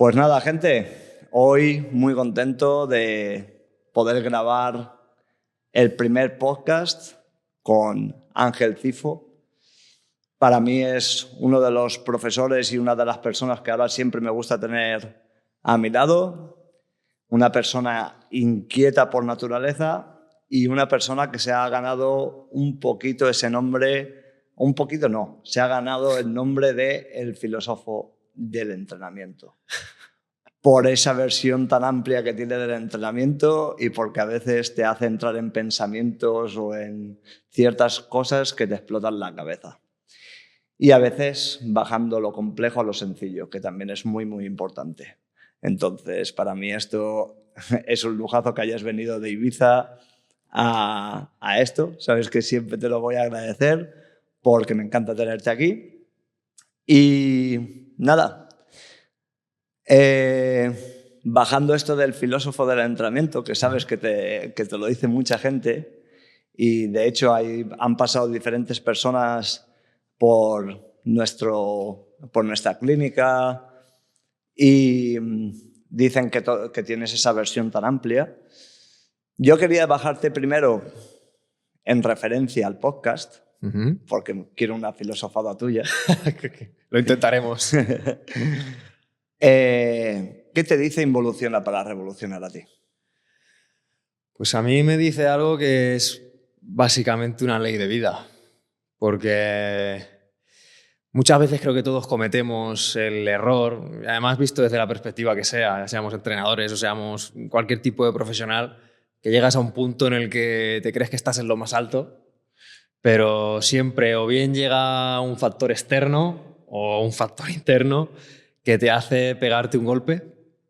Pues nada, gente, hoy muy contento de poder grabar el primer podcast con Ángel Cifo. Para mí es uno de los profesores y una de las personas que ahora siempre me gusta tener a mi lado, una persona inquieta por naturaleza y una persona que se ha ganado un poquito ese nombre, un poquito no, se ha ganado el nombre de el filósofo del entrenamiento. Por esa versión tan amplia que tiene del entrenamiento y porque a veces te hace entrar en pensamientos o en ciertas cosas que te explotan la cabeza. Y a veces bajando lo complejo a lo sencillo, que también es muy, muy importante. Entonces, para mí esto es un lujazo que hayas venido de Ibiza a esto. Sabes que siempre te lo voy a agradecer porque me encanta tenerte aquí. Y nada, bajando esto del filósofo del entrenamiento, que sabes que te lo dice mucha gente, y de hecho han pasado diferentes personas por nuestra clínica y dicen que tienes esa versión tan amplia. Yo quería bajarte primero en referencia al podcast, porque quiero una filosofada tuya. Lo intentaremos. ¿Qué te dice Involuciona para revolucionar a ti? Pues a mí me dice algo que es básicamente una ley de vida, porque muchas veces creo que todos cometemos el error, además visto desde la perspectiva que sea, seamos entrenadores o seamos cualquier tipo de profesional, que llegas a un punto en el que te crees que estás en lo más alto, pero siempre o bien llega un factor externo o un factor interno que te hace pegarte un golpe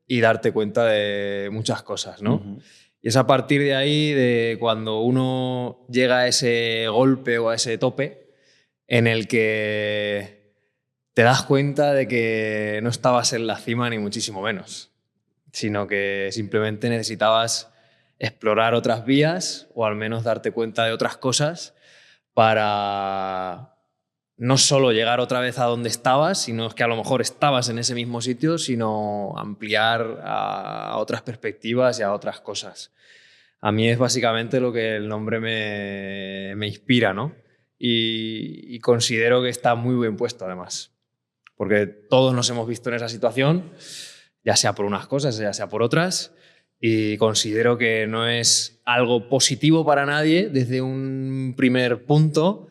y darte cuenta de muchas cosas, ¿no? Uh-huh. Y es a partir de ahí, de cuando uno llega a ese golpe o a ese tope, en el que te das cuenta de que no estabas en la cima ni muchísimo menos, sino que simplemente necesitabas explorar otras vías o al menos darte cuenta de otras cosas para no solo llegar otra vez a donde estabas, sino que a lo mejor estabas en ese mismo sitio, sino ampliar a otras perspectivas y a otras cosas. A mí es básicamente lo que el nombre me inspira, ¿no? Y considero que está muy bien puesto, además. Porque todos nos hemos visto en esa situación, ya sea por unas cosas, ya sea por otras, y considero que no es algo positivo para nadie desde un primer punto,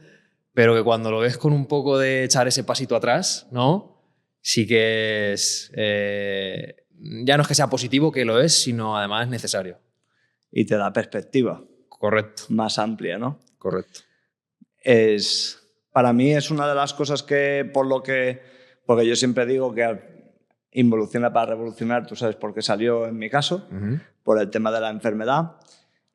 pero que cuando lo ves con un poco de echar ese pasito atrás, ¿no? Sí que es... ya no es que sea positivo, que lo es, sino además necesario. Y te da perspectiva. Correcto. Más amplia, ¿no? Correcto. Para mí es una de las cosas porque yo siempre digo que Involuciona para revolucionar, tú sabes por qué salió en mi caso, por el tema de la enfermedad,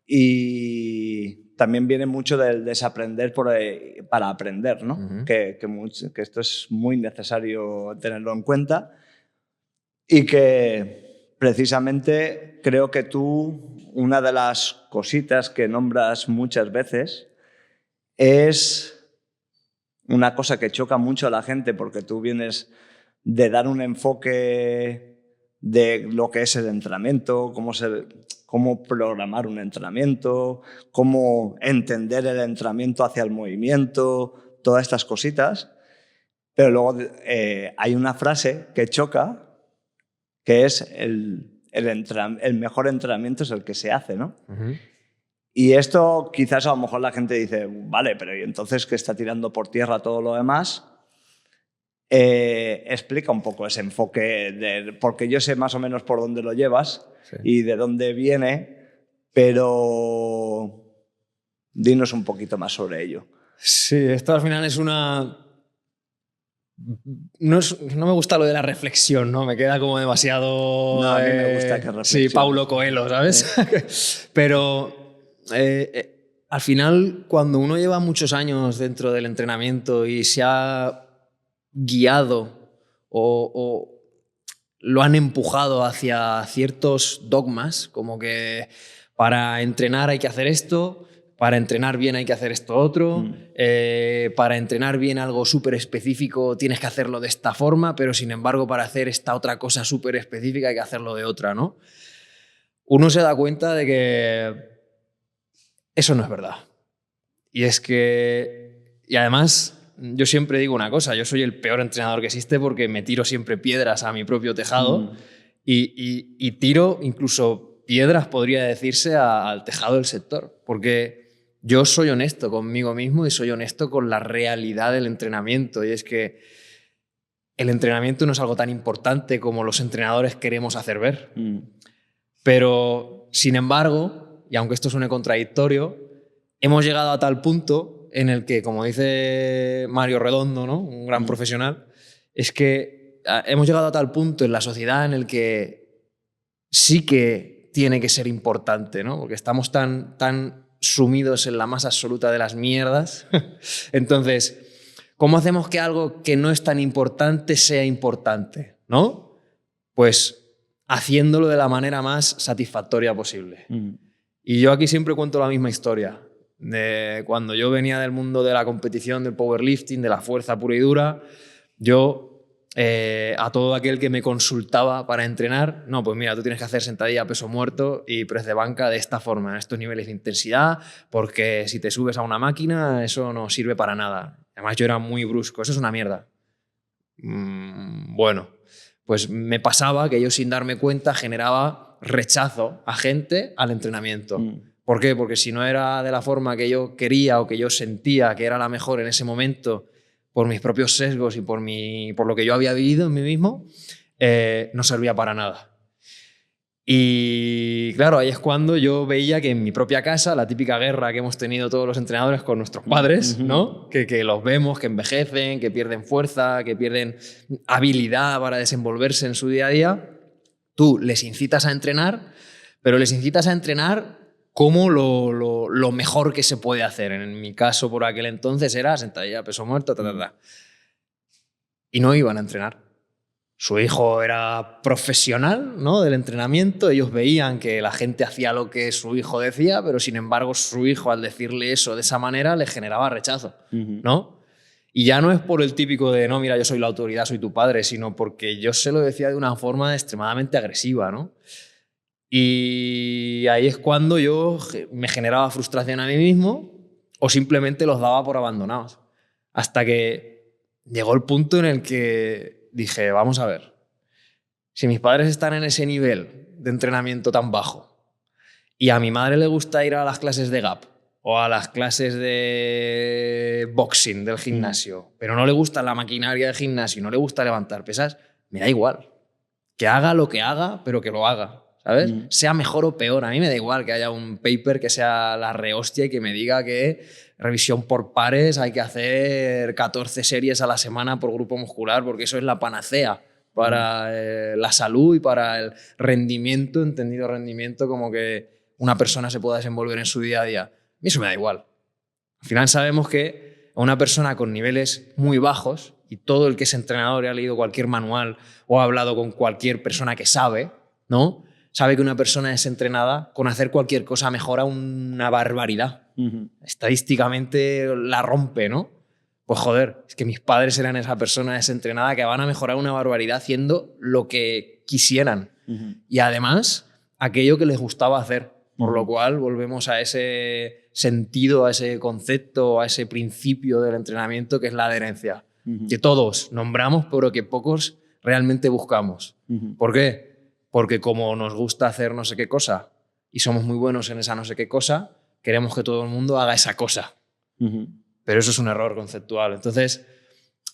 y también viene mucho del desaprender para aprender, ¿no? Que esto es muy necesario tenerlo en cuenta y que precisamente creo que tú, una de las cositas que nombras muchas veces es una cosa que choca mucho a la gente, porque tú vienes de dar un enfoque de lo que es el entrenamiento, cómo programar un entrenamiento, cómo entender el entrenamiento hacia el movimiento, todas estas cositas. Pero luego hay una frase que choca, que es el mejor entrenamiento es el que se hace, ¿no? Y esto quizás a lo mejor la gente dice, vale, pero ¿y entonces qué está tirando por tierra todo lo demás? Explica un poco ese enfoque, porque yo sé más o menos por dónde lo llevas, sí, y de dónde viene, pero dinos un poquito más sobre ello. Sí, esto al final es una... No me gusta lo de la reflexión, ¿no? Me queda como demasiado... No, a mí me gusta que reflexiones. Sí, Paulo Coelho, ¿sabes? Pero al final, cuando uno lleva muchos años dentro del entrenamiento y se ha guiado o lo han empujado hacia ciertos dogmas, como que para entrenar hay que hacer esto, para entrenar bien hay que hacer esto otro, para entrenar bien algo súper específico tienes que hacerlo de esta forma, pero sin embargo para hacer esta otra cosa súper específica hay que hacerlo de otra, ¿no? Uno se da cuenta de que eso no es verdad. Y es que, y además, yo siempre digo una cosa, yo soy el peor entrenador que existe porque me tiro siempre piedras a mi propio tejado y tiro incluso piedras, podría decirse, al tejado del sector, porque yo soy honesto conmigo mismo y soy honesto con la realidad del entrenamiento, y es que el entrenamiento no es algo tan importante como los entrenadores queremos hacer ver. Pero, sin embargo, y aunque esto suene contradictorio, hemos llegado a tal punto en el que, como dice Mario Redondo, ¿no? Un gran profesional, es que hemos llegado a tal punto en la sociedad en el que sí que tiene que ser importante, ¿no? Porque estamos tan sumidos en la más absoluta de las mierdas. Entonces, ¿cómo hacemos que algo que no es tan importante sea importante, ¿no? Pues haciéndolo de la manera más satisfactoria posible. Y yo aquí siempre cuento la misma historia. De cuando yo venía del mundo de la competición, del powerlifting, de la fuerza pura y dura, yo a todo aquel que me consultaba para entrenar, no, pues mira, tú tienes que hacer sentadilla a peso muerto y press de banca de esta forma, en estos niveles de intensidad, porque si te subes a una máquina eso no sirve para nada. Además yo era muy brusco, eso es una mierda. Bueno, pues me pasaba que yo sin darme cuenta generaba rechazo a gente al entrenamiento. ¿Por qué? Porque si no era de la forma que yo quería o que yo sentía que era la mejor en ese momento, por mis propios sesgos y por lo que yo había vivido en mí mismo, no servía para nada. Y claro, ahí es cuando yo veía que en mi propia casa, la típica guerra que hemos tenido todos los entrenadores con nuestros padres, ¿no? Que los vemos, que envejecen, que pierden fuerza, que pierden habilidad para desenvolverse en su día a día, tú les incitas a entrenar, pero les incitas a entrenar como lo mejor que se puede hacer. En mi caso, por aquel entonces, era sentadilla, peso muerto, y no iban a entrenar. Su hijo era profesional, ¿no? Del entrenamiento. Ellos veían que la gente hacía lo que su hijo decía, pero sin embargo su hijo, al decirle eso de esa manera, le generaba rechazo, ¿no? Y ya no es por el típico de, no, mira, yo soy la autoridad, soy tu padre, sino porque yo se lo decía de una forma extremadamente agresiva, ¿no? Y ahí es cuando yo me generaba frustración a mí mismo o simplemente los daba por abandonados. Hasta que llegó el punto en el que dije, vamos a ver, si mis padres están en ese nivel de entrenamiento tan bajo y a mi madre le gusta ir a las clases de gap o a las clases de boxing del gimnasio, pero no le gusta la maquinaria del gimnasio, no le gusta levantar pesas, me da igual. Que haga lo que haga, pero que lo haga, ¿sabes? Sea mejor o peor. A mí me da igual que haya un paper que sea la rehostia y que me diga que revisión por pares hay que hacer 14 series a la semana por grupo muscular, porque eso es la panacea para la salud y para el rendimiento, entendido rendimiento, como que una persona se pueda desenvolver en su día a día. A mí eso me da igual. Al final sabemos que a una persona con niveles muy bajos, y todo el que es entrenador y ha leído cualquier manual o ha hablado con cualquier persona que sabe, ¿no? Sabe que una persona es entrenada con hacer cualquier cosa mejora una barbaridad. Estadísticamente la rompe, ¿no? Pues joder, es que mis padres eran esa persona desentrenada que van a mejorar una barbaridad haciendo lo que quisieran. Y además, aquello que les gustaba hacer. Por lo cual volvemos a ese sentido, a ese concepto, a ese principio del entrenamiento que es la adherencia. Que todos nombramos, pero que pocos realmente buscamos. ¿Por qué? Porque como nos gusta hacer no sé qué cosa y somos muy buenos en esa no sé qué cosa, queremos que todo el mundo haga esa cosa. Pero eso es un error conceptual. Entonces,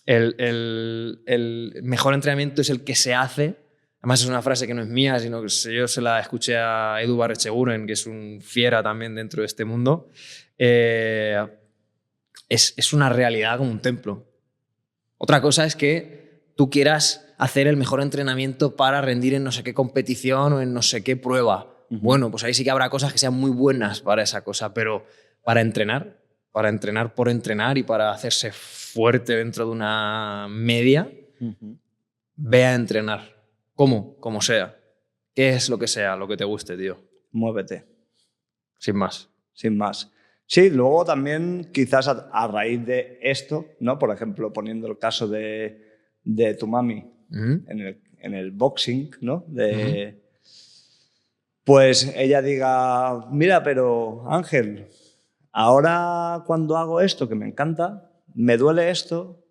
el mejor entrenamiento es el que se hace. Además es una frase que no es mía, sino que yo se la escuché a Edu Barretxeguren, que es un fiera también dentro de este mundo. Es una realidad como un templo. Otra cosa es que tú quieras hacer el mejor entrenamiento para rendir en no sé qué competición o en no sé qué prueba. Bueno, pues ahí sí que habrá cosas que sean muy buenas para esa cosa, pero para entrenar por entrenar y para hacerse fuerte dentro de una media, ve a entrenar. ¿Cómo? Como sea. ¿Qué es lo que sea, lo que te guste, tío? Muévete. Sin más. Sin más. Sí, luego también quizás a raíz de esto, ¿no? Por ejemplo, poniendo el caso de tu mami en el boxing, ¿no? Pues ella diga, mira, pero Ángel, ahora cuando hago esto que me encanta, me duele esto,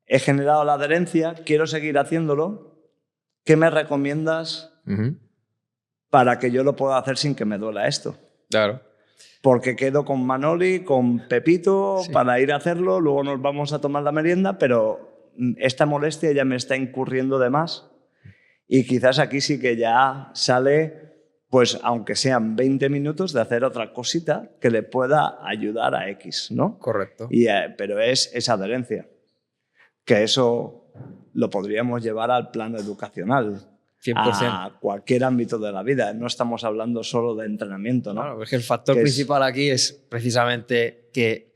he generado la adherencia, quiero seguir haciéndolo, ¿qué me recomiendas para que yo lo pueda hacer sin que me duela esto? Claro. Porque quedo con Manoli, con Pepito, Sí. para ir a hacerlo, luego nos vamos a tomar la merienda, pero esta molestia ya me está incurriendo de más. Y quizás aquí sí que ya sale, pues aunque sean 20 minutos, de hacer otra cosita que le pueda ayudar a X, ¿no? Correcto. Pero es esa adherencia, que eso lo podríamos llevar al plano educacional. 100%. A cualquier ámbito de la vida. No estamos hablando solo de entrenamiento, ¿no? Claro, es que el factor principal aquí es precisamente que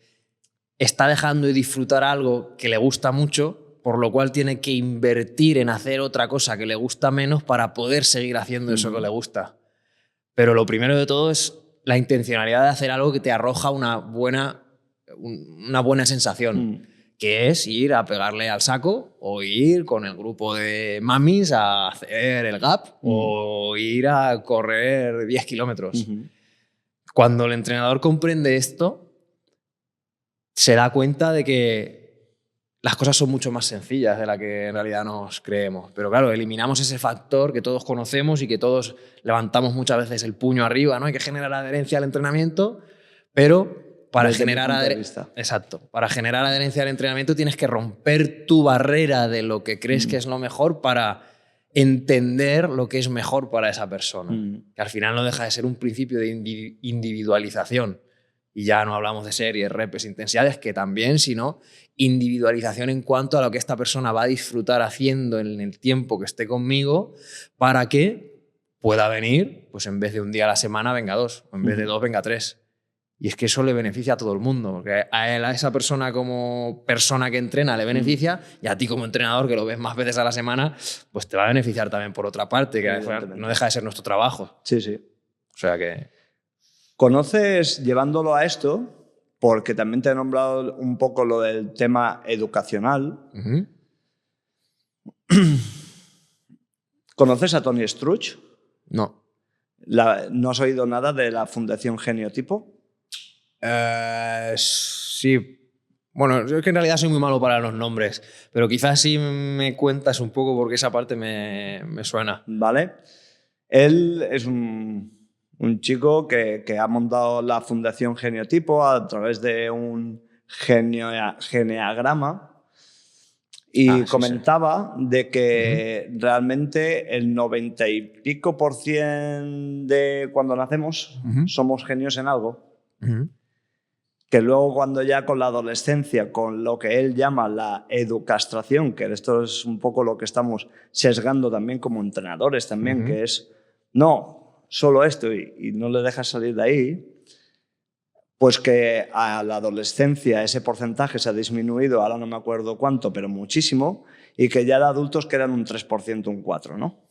está dejando de disfrutar algo que le gusta mucho, por lo cual tiene que invertir en hacer otra cosa que le gusta menos para poder seguir haciendo eso que le gusta. Pero lo primero de todo es la intencionalidad de hacer algo que te arroja una buena sensación. Que es ir a pegarle al saco o ir con el grupo de mamis a hacer el gap o ir a correr 10 kilómetros. Cuando el entrenador comprende esto, se da cuenta de que las cosas son mucho más sencillas de la que en realidad nos creemos. Pero claro, eliminamos ese factor que todos conocemos y que todos levantamos muchas veces el puño arriba, ¿no? Hay que generar adherencia al entrenamiento, pero para generar adherencia al entrenamiento tienes que romper tu barrera de lo que crees que es lo mejor para entender lo que es mejor para esa persona. Que al final no deja de ser un principio de individualización. Y ya no hablamos de series, repes, intensidades, que también, sino individualización en cuanto a lo que esta persona va a disfrutar haciendo en el tiempo que esté conmigo para que pueda venir, pues en vez de un día a la semana, venga 2, o en vez de 2, venga 3. Y es que eso le beneficia a todo el mundo, porque a esa persona como persona que entrena le beneficia y a ti como entrenador, que lo ves más veces a la semana, pues te va a beneficiar también por otra parte, que no deja de ser nuestro trabajo. Sí, sí. O sea que... ¿Conoces, llevándolo a esto, porque también te he nombrado un poco lo del tema educacional, ¿conoces a Tony Struch? No. ¿No has oído nada de la Fundación Geniotipo? Sí. Bueno, yo es que en realidad soy muy malo para los nombres, pero quizás sí me cuentas un poco porque esa parte me suena. Vale. Él es un chico que ha montado la Fundación Geniotipo a través de un geneagrama y comentaba de que realmente el 90 y pico % de cuando nacemos somos genios en algo. Que luego cuando ya con la adolescencia, con lo que él llama la educastración, que esto es un poco lo que estamos sesgando también como entrenadores también, que es, no, solo esto y no le dejas salir de ahí, pues que a la adolescencia ese porcentaje se ha disminuido, ahora no me acuerdo cuánto, pero muchísimo, y que ya de adultos quedan un 3%, un 4%, ¿no?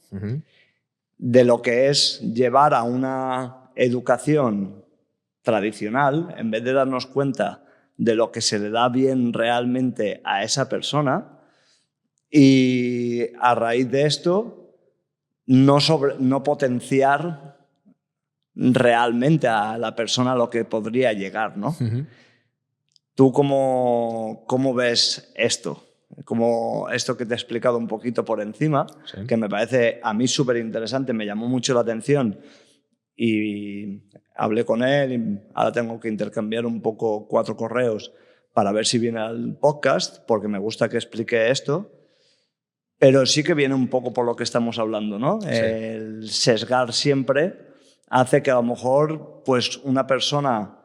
De lo que es llevar a una educación tradicional, en vez de darnos cuenta de lo que se le da bien realmente a esa persona y a raíz de esto no potenciar realmente a la persona a lo que podría llegar, ¿no? ¿Tú cómo ves esto? Como esto que te he explicado un poquito por encima, que me parece a mí súper interesante, me llamó mucho la atención y hablé con él y ahora tengo que intercambiar un poco 4 correos para ver si viene al podcast, porque me gusta que explique esto, pero sí que viene un poco por lo que estamos hablando, ¿no? Sí. El sesgar siempre hace que a lo mejor pues, una persona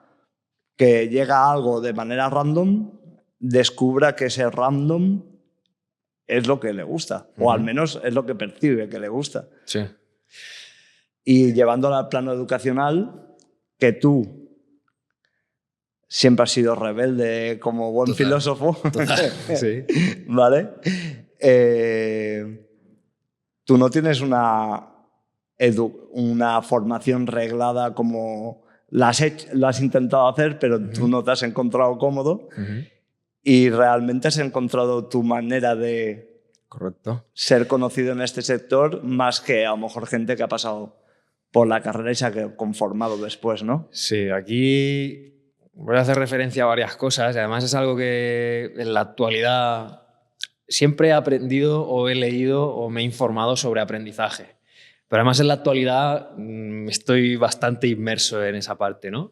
que llega a algo de manera random descubra que ese random es lo que le gusta, o al menos es lo que percibe que le gusta. Sí. Y llevándolo al plano educacional, que tú siempre has sido rebelde como buen filósofo. Sí. ¿Vale? Tú no tienes una formación reglada como lo has intentado hacer, pero tú no te has encontrado cómodo y realmente has encontrado tu manera de ser conocido en este sector más que a lo mejor gente que ha pasado por la carrera y se ha conformado después, ¿no? Sí, aquí voy a hacer referencia a varias cosas y además es algo que en la actualidad siempre he aprendido o he leído o me he informado sobre aprendizaje. Pero además en la actualidad estoy bastante inmerso en esa parte, ¿no?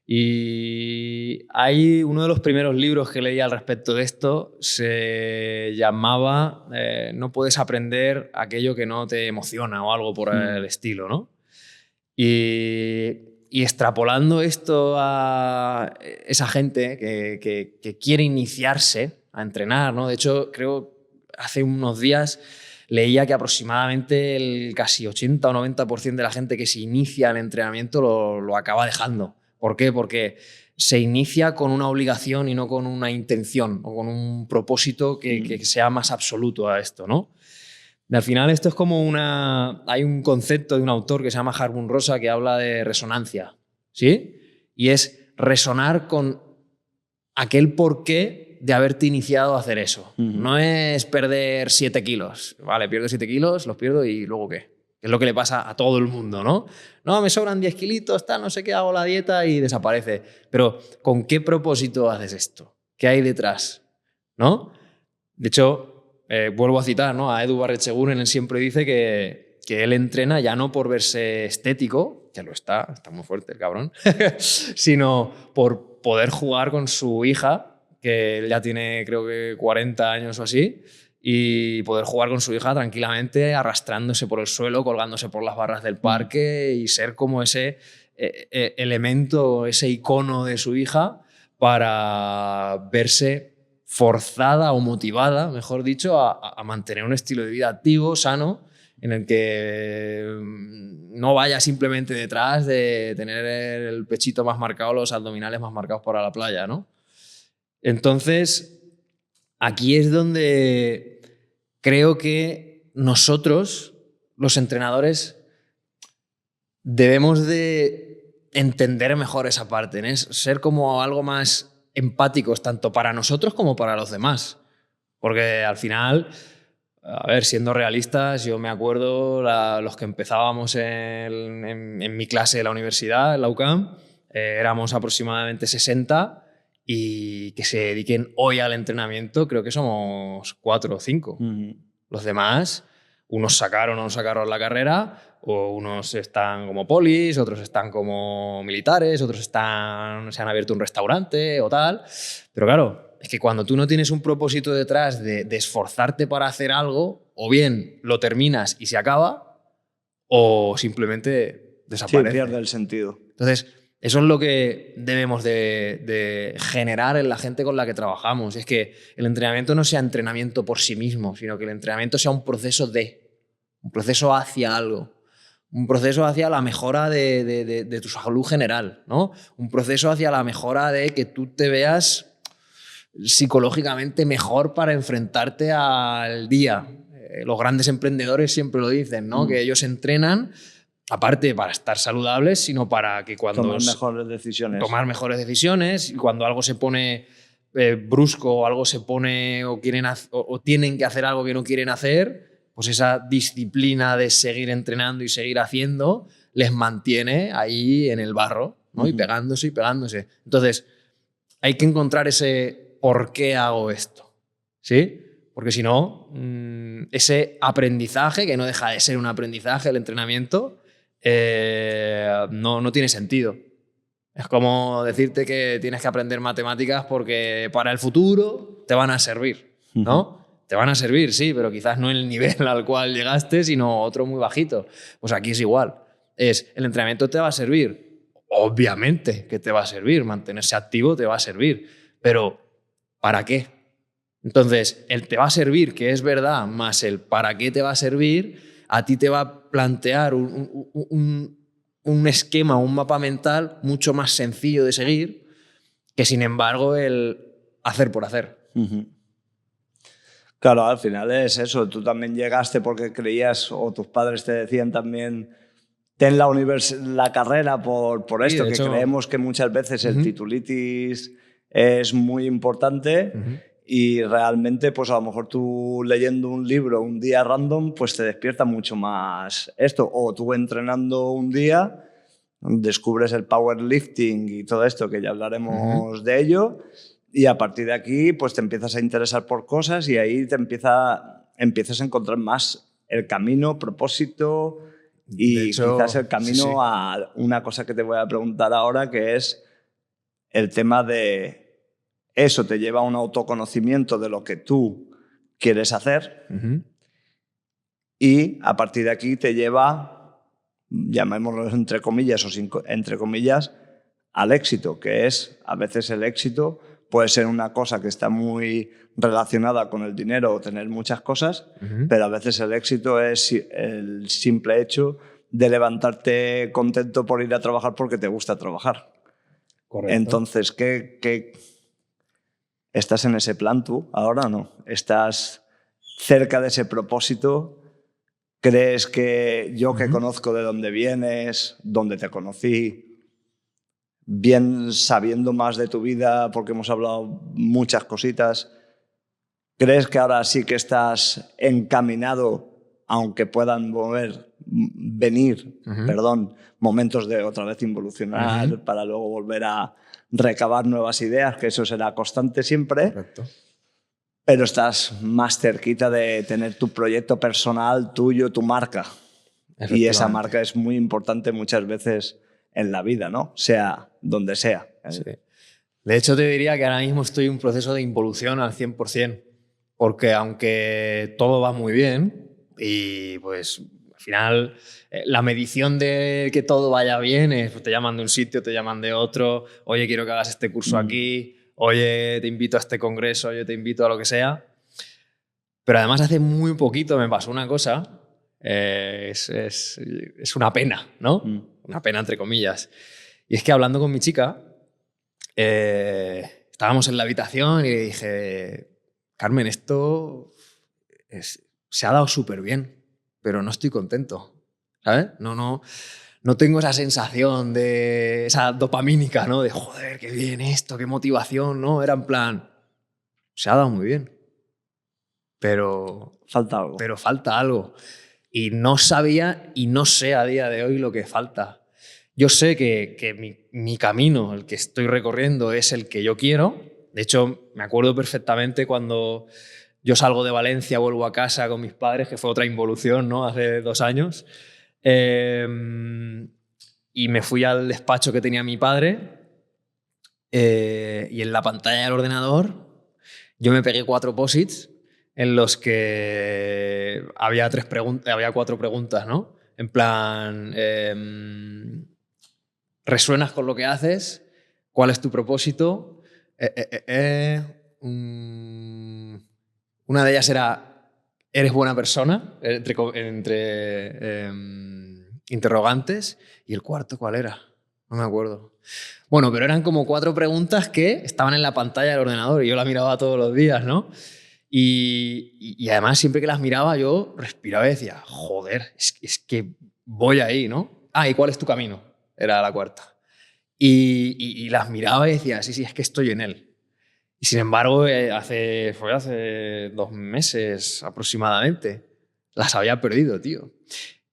Y hay uno de los primeros libros que leí al respecto de esto, se llamaba No puedes aprender aquello que no te emociona o algo por el estilo, ¿no? Y extrapolando esto a esa gente que quiere iniciarse a entrenar, ¿no? De hecho, creo hace unos días leía que aproximadamente el casi 80 o 90% de la gente que se inicia el entrenamiento lo acaba dejando. ¿Por qué? Porque se inicia con una obligación y no con una intención o con un propósito que sea más absoluto a esto, ¿no? Y al final esto es como hay un concepto de un autor que se llama Harbun Rosa que habla de resonancia, ¿sí? Y es resonar con aquel porqué de haberte iniciado a hacer eso. No es perder 7 kilos. Vale, pierdo 7 kilos, los pierdo y luego ¿qué? Es lo que le pasa a todo el mundo, ¿no? No, me sobran 10 kilitos, tal, no sé qué, hago la dieta y desaparece. Pero ¿con qué propósito haces esto? ¿Qué hay detrás? ¿No? De hecho, vuelvo a citar, ¿no? A Edu Barretxeguren, él siempre dice que él entrena ya no por verse estético, que lo está muy fuerte el cabrón, sino por poder jugar con su hija, que él ya tiene creo que 40 años o así, y poder jugar con su hija tranquilamente, arrastrándose por el suelo, colgándose por las barras del parque y ser como ese elemento, ese icono de su hija para verse forzada o motivada, mejor dicho, a mantener un estilo de vida activo, sano, en el que no vaya simplemente detrás de tener el pechito más marcado, los abdominales más marcados para la playa, ¿no? Entonces, aquí es donde creo que nosotros, los entrenadores, debemos de entender mejor esa parte, ¿no? Ser como algo más empáticos tanto para nosotros como para los demás. Porque al final, a ver, siendo realistas, yo me acuerdo los que empezábamos en mi clase de la universidad, en la UCAM, éramos aproximadamente 60 y que se dediquen hoy al entrenamiento creo que somos 4 o 5. Los demás, unos sacaron o no sacaron la carrera, o unos están como polis, otros están como militares, otros se han abierto un restaurante o tal. Pero claro, es que cuando tú no tienes un propósito detrás de esforzarte para hacer algo, o bien lo terminas y se acaba, o simplemente desaparece. Sí, pierde el sentido. Entonces, eso es lo que debemos de generar en la gente con la que trabajamos. Es que el entrenamiento no sea entrenamiento por sí mismo, sino que el entrenamiento sea un proceso hacia algo. Un proceso hacia la mejora de tu salud general, ¿no? Un proceso hacia la mejora de que tú te veas psicológicamente mejor para enfrentarte al día. Los grandes emprendedores siempre lo dicen, ¿no? Que ellos entrenan, aparte para estar saludables, sino para que cuando... Tomar mejores decisiones. Y cuando algo se pone brusco o algo se pone o tienen que hacer algo que no quieren hacer, pues esa disciplina de seguir entrenando y seguir haciendo les mantiene ahí en el barro, ¿no? Y pegándose y pegándose. Entonces, hay que encontrar ese por qué hago esto, ¿sí? Porque si no, ese aprendizaje, que no deja de ser un aprendizaje, el entrenamiento, no tiene sentido. Es como decirte que tienes que aprender matemáticas porque para el futuro te van a servir, ¿no? Te van a servir, sí, pero quizás no el nivel al cual llegaste, sino otro muy bajito. Pues aquí es igual. El entrenamiento te va a servir. Obviamente que te va a servir. Mantenerse activo te va a servir. Pero, ¿para qué? Entonces, el te va a servir, que es verdad, más el para qué te va a servir, a ti te va a plantear un esquema, un mapa mental mucho más sencillo de seguir que, sin embargo, el hacer por hacer. Claro, al final es eso. Tú también llegaste porque creías, o tus padres te decían también, ten la carrera por esto, de que hecho, creemos que muchas veces el titulitis es muy importante y realmente pues a lo mejor tú leyendo un libro un día random pues te despierta mucho más esto, o tú entrenando un día descubres el powerlifting y todo esto, que ya hablaremos de ello, y a partir de aquí pues te empiezas a interesar por cosas y ahí empiezas a encontrar más el camino, propósito y de hecho, quizás el camino a una cosa que te voy a preguntar ahora, que es el tema de eso te lleva a un autoconocimiento de lo que tú quieres hacer y a partir de aquí te lleva, llamémoslo entre comillas o sin entre comillas, al éxito, que es a veces el éxito puede ser una cosa que está muy relacionada con el dinero o tener muchas cosas, pero a veces el éxito es el simple hecho de levantarte contento por ir a trabajar porque te gusta trabajar. Correcto. Entonces, ¿estás en ese plan tú ahora o no? ¿Estás cerca de ese propósito? ¿Crees que yo que conozco de dónde vienes, dónde te conocí, bien sabiendo más de tu vida, porque hemos hablado muchas cositas, crees que ahora sí que estás encaminado, aunque puedan venir momentos de otra vez involucionar para luego volver a recabar nuevas ideas, que eso será constante siempre? Correcto. Pero estás más cerquita de tener tu proyecto personal, tuyo, tu marca. Y esa marca es muy importante muchas veces en la vida, ¿no? Sea donde sea. Sí. De hecho, te diría que ahora mismo estoy en un proceso de involución al 100%, porque aunque todo va muy bien y pues al final la medición de que todo vaya bien es pues, te llaman de un sitio, te llaman de otro, oye, quiero que hagas este curso aquí, oye, te invito a este congreso, oye, te invito a lo que sea. Pero además hace muy poquito me pasó una cosa, es una pena, ¿no? Una pena entre comillas. Y es que hablando con mi chica, estábamos en la habitación y le dije, Carmen, esto se ha dado súper bien, pero no estoy contento, ¿sabes? No tengo esa sensación de esa dopamínica, ¿no? De joder, qué bien esto, qué motivación, ¿no? Era en plan, se ha dado muy bien, pero falta algo. Pero falta algo. Y no sabía y no sé a día de hoy lo que falta. Yo sé que mi camino, el que estoy recorriendo, es el que yo quiero. De hecho, me acuerdo perfectamente cuando yo salgo de Valencia, vuelvo a casa con mis padres, que fue otra involución, ¿no? Hace 2 años. Y me fui al despacho que tenía mi padre y en la pantalla del ordenador yo me pegué 4 posits en los que había 4 preguntas, ¿no? En plan, ¿resuenas con lo que haces? ¿Cuál es tu propósito? Una de ellas era, ¿eres buena persona? Entre interrogantes. ¿Y el cuarto cuál era? No me acuerdo. Bueno, pero eran como 4 preguntas que estaban en la pantalla del ordenador y yo las miraba todos los días, ¿no? Y además, siempre que las miraba, yo respiraba y decía, joder, es que voy ahí, ¿no? Ah, ¿y cuál es tu camino? Era la cuarta. Y las miraba y decía, sí, es que estoy en él. Y sin embargo, fue hace 2 meses aproximadamente, las había perdido, tío.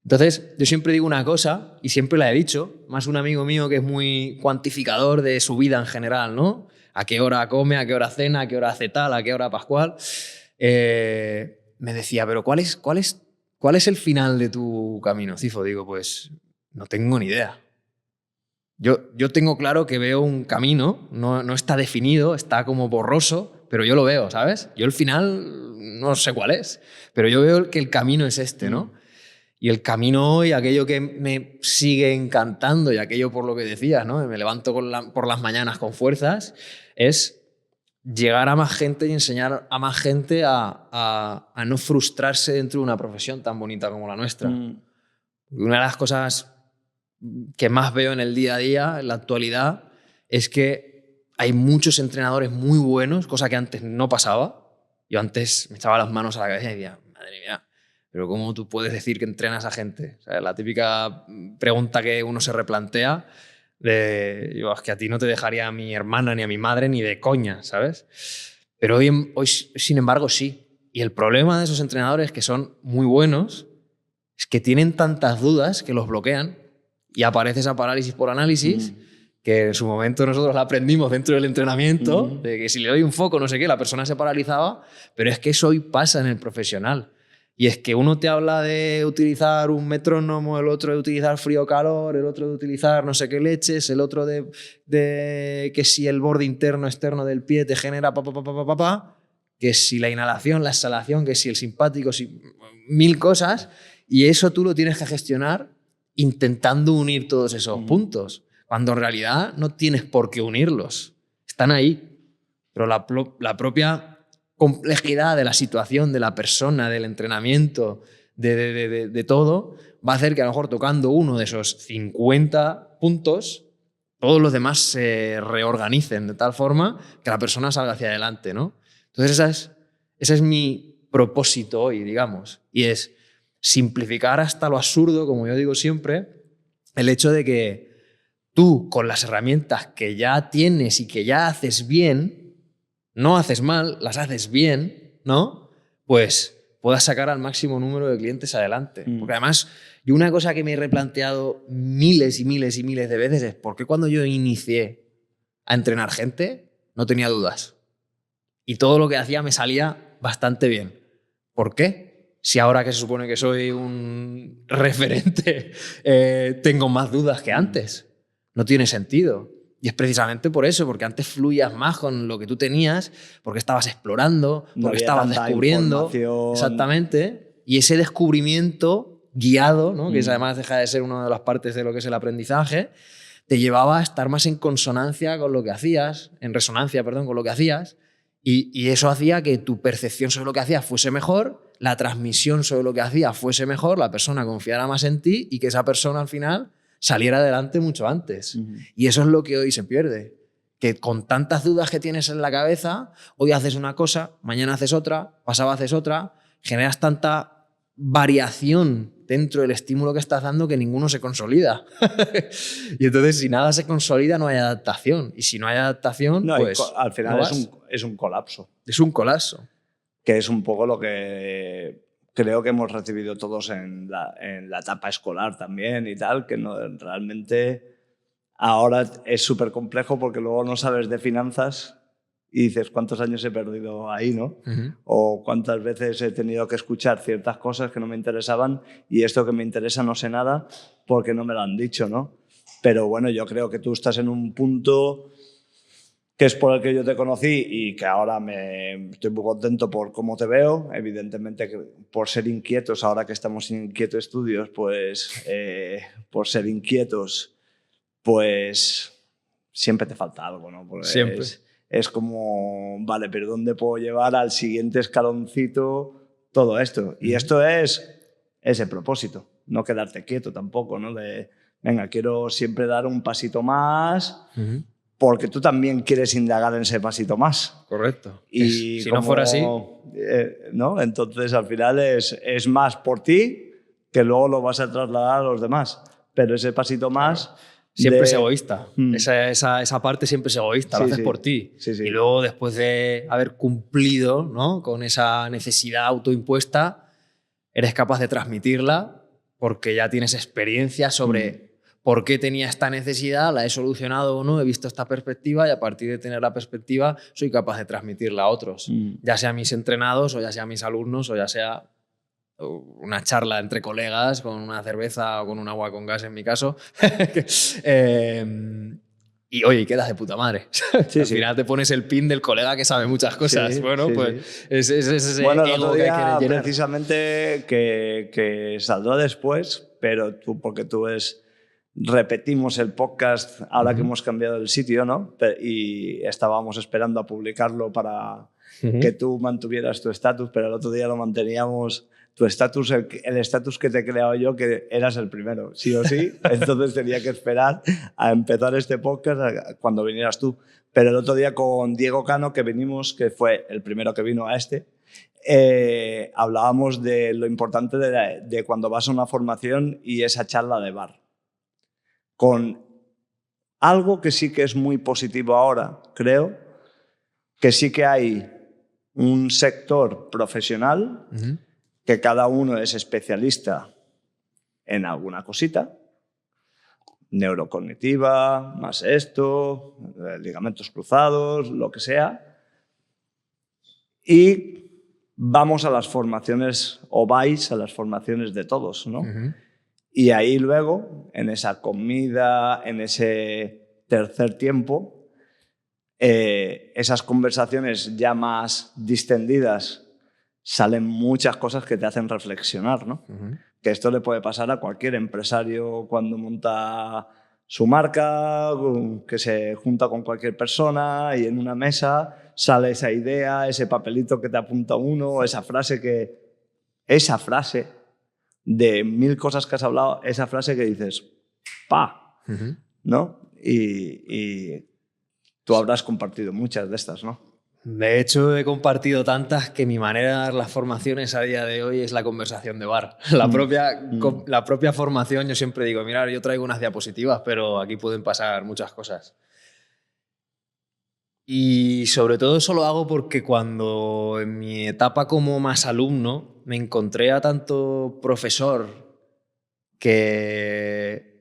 Entonces, yo siempre digo una cosa, y siempre la he dicho, más un amigo mío que es muy cuantificador de su vida en general, ¿no? A qué hora come, a qué hora cena, a qué hora hace tal, a qué hora pascual. Me decía, pero ¿cuál es el final de tu camino, Cifo? Digo, pues no tengo ni idea. Yo tengo claro que veo un camino, no está definido, está como borroso, pero yo lo veo, ¿sabes? Yo el final no sé cuál es, pero yo veo que el camino es este, ¿no? Y el camino hoy, aquello que me sigue encantando y aquello por lo que decías, ¿no? Me levanto por las mañanas con fuerzas, es llegar a más gente y enseñar a más gente a no frustrarse dentro de una profesión tan bonita como la nuestra. Una de las cosas que más veo en el día a día, en la actualidad, es que hay muchos entrenadores muy buenos, cosa que antes no pasaba. Yo antes me echaba las manos a la cabeza y decía, madre mía, pero ¿cómo tú puedes decir que entrenas a gente? O sea, la típica pregunta que uno se replantea es que a ti no te dejaría a mi hermana ni a mi madre ni de coña, ¿sabes? Pero hoy, sin embargo, sí. Y el problema de esos entrenadores que son muy buenos es que tienen tantas dudas que los bloquean y aparece esa parálisis por análisis que en su momento nosotros la aprendimos dentro del entrenamiento, de que si le doy un foco, no sé qué, la persona se paralizaba, pero es que eso hoy pasa en el profesional. Y es que uno te habla de utilizar un metrónomo, el otro de utilizar frío-calor, el otro de utilizar no sé qué leches, el otro de que si el borde interno externo del pie te genera que si la inhalación, la exhalación, que si el simpático, si mil cosas, y eso tú lo tienes que gestionar intentando unir todos esos puntos, cuando en realidad no tienes por qué unirlos. Están ahí, pero la propia complejidad de la situación, de la persona, del entrenamiento, de todo, va a hacer que a lo mejor tocando uno de esos 50 puntos, todos los demás se reorganicen de tal forma que la persona salga hacia adelante, ¿no? Entonces ese es mi propósito hoy, digamos, y es simplificar hasta lo absurdo, como yo digo siempre, el hecho de que tú, con las herramientas que ya tienes y que ya haces bien, no haces mal, las haces bien, ¿no? Pues puedas sacar al máximo número de clientes adelante. Porque además, yo una cosa que me he replanteado miles y miles y miles de veces es ¿por qué cuando yo inicié a entrenar gente no tenía dudas? Y todo lo que hacía me salía bastante bien. ¿Por qué? Si ahora que se supone que soy un referente tengo más dudas que antes. No tiene sentido. Y es precisamente por eso, porque antes fluías más con lo que tú tenías, porque estabas explorando, porque estabas descubriendo. Exactamente. Y ese descubrimiento guiado, ¿no? Que además deja de ser una de las partes de lo que es el aprendizaje, te llevaba a estar más en consonancia con lo que hacías, en resonancia, perdón, con lo que hacías, y eso hacía que tu percepción sobre lo que hacías fuese mejor, la transmisión sobre lo que hacías fuese mejor, la persona confiara más en ti y que esa persona al final saliera adelante mucho antes. Y eso es lo que hoy se pierde. Que con tantas dudas que tienes en la cabeza, hoy haces una cosa, mañana haces otra, pasado haces otra, generas tanta variación dentro del estímulo que estás dando que ninguno se consolida. Y entonces, si nada se consolida, no hay adaptación. Y si no hay adaptación, pues al final no es un colapso. Es un colapso. Que es un poco lo que creo que hemos recibido todos en la etapa escolar también y tal, que no, realmente ahora es súper complejo porque luego no sabes de finanzas y dices cuántos años he perdido ahí, ¿no? O cuántas veces he tenido que escuchar ciertas cosas que no me interesaban y esto que me interesa no sé nada porque no me lo han dicho, ¿no? Pero bueno, yo creo que tú estás en un punto que es por el que yo te conocí y que ahora estoy muy contento por cómo te veo. Evidentemente, que por ser inquietos, ahora que estamos en Inquieto Estudios, pues por ser inquietos, pues siempre te falta algo, ¿no? Porque siempre. Es como, vale, pero ¿dónde puedo llevar al siguiente escaloncito todo esto? Y esto es ese propósito, no quedarte quieto tampoco, ¿no? De, venga, quiero siempre dar un pasito más... porque tú también quieres indagar en ese pasito más. Correcto. Y si no fuera así... ¿no? Entonces, al final es más por ti que luego lo vas a trasladar a los demás. Pero ese pasito más... Claro. Siempre es egoísta. Esa parte siempre es egoísta. Lo haces por ti. Sí. Y luego, después de haber cumplido, ¿no?, con esa necesidad autoimpuesta, eres capaz de transmitirla porque ya tienes experiencia sobre... ¿Por qué tenía esta necesidad? ¿La he solucionado o no? He visto esta perspectiva y a partir de tener la perspectiva soy capaz de transmitirla a otros. Ya sea a mis entrenados o ya sea a mis alumnos o ya sea una charla entre colegas con una cerveza o con un agua con gas en mi caso. Y oye, quedas de puta madre. Sí, al final te pones el pin del colega que sabe muchas cosas. Bueno, pues es ese bueno, ego que hay que llenar. Precisamente que saldrá después, pero porque tú repetimos el podcast ahora que hemos cambiado el sitio, ¿no? Y estábamos esperando a publicarlo para que tú mantuvieras tu estatus, pero el otro día lo manteníamos tu estatus, el estatus que te he creado yo, que eras el primero, sí o sí. Entonces tenía que esperar a empezar este podcast cuando vinieras tú. Pero el otro día con Diego Cano, que vinimos, que fue el primero que vino a este, hablábamos de lo importante de cuando vas a una formación y esa charla de bar. Con algo que sí que es muy positivo ahora, creo, que sí que hay un sector profesional que cada uno es especialista en alguna cosita, neurocognitiva, más esto, ligamentos cruzados, lo que sea, y vamos a las formaciones, o vais a las formaciones de todos, ¿no? Y ahí luego, en esa comida, en ese tercer tiempo, esas conversaciones ya más distendidas, salen muchas cosas que te hacen reflexionar, ¿no? Que esto le puede pasar a cualquier empresario cuando monta su marca, que se junta con cualquier persona y en una mesa sale esa idea, ese papelito que te apunta uno, esa frase de 1000 cosas que has hablado, esa frase que dices, ¡pa! ¿No? Y tú habrás compartido muchas de estas, ¿no? De hecho, he compartido tantas que mi manera de dar las formaciones a día de hoy es la conversación de bar. La propia formación, yo siempre digo, mirad, yo traigo unas diapositivas, pero aquí pueden pasar muchas cosas. Y sobre todo eso lo hago porque cuando en mi etapa como más alumno me encontré a tanto profesor que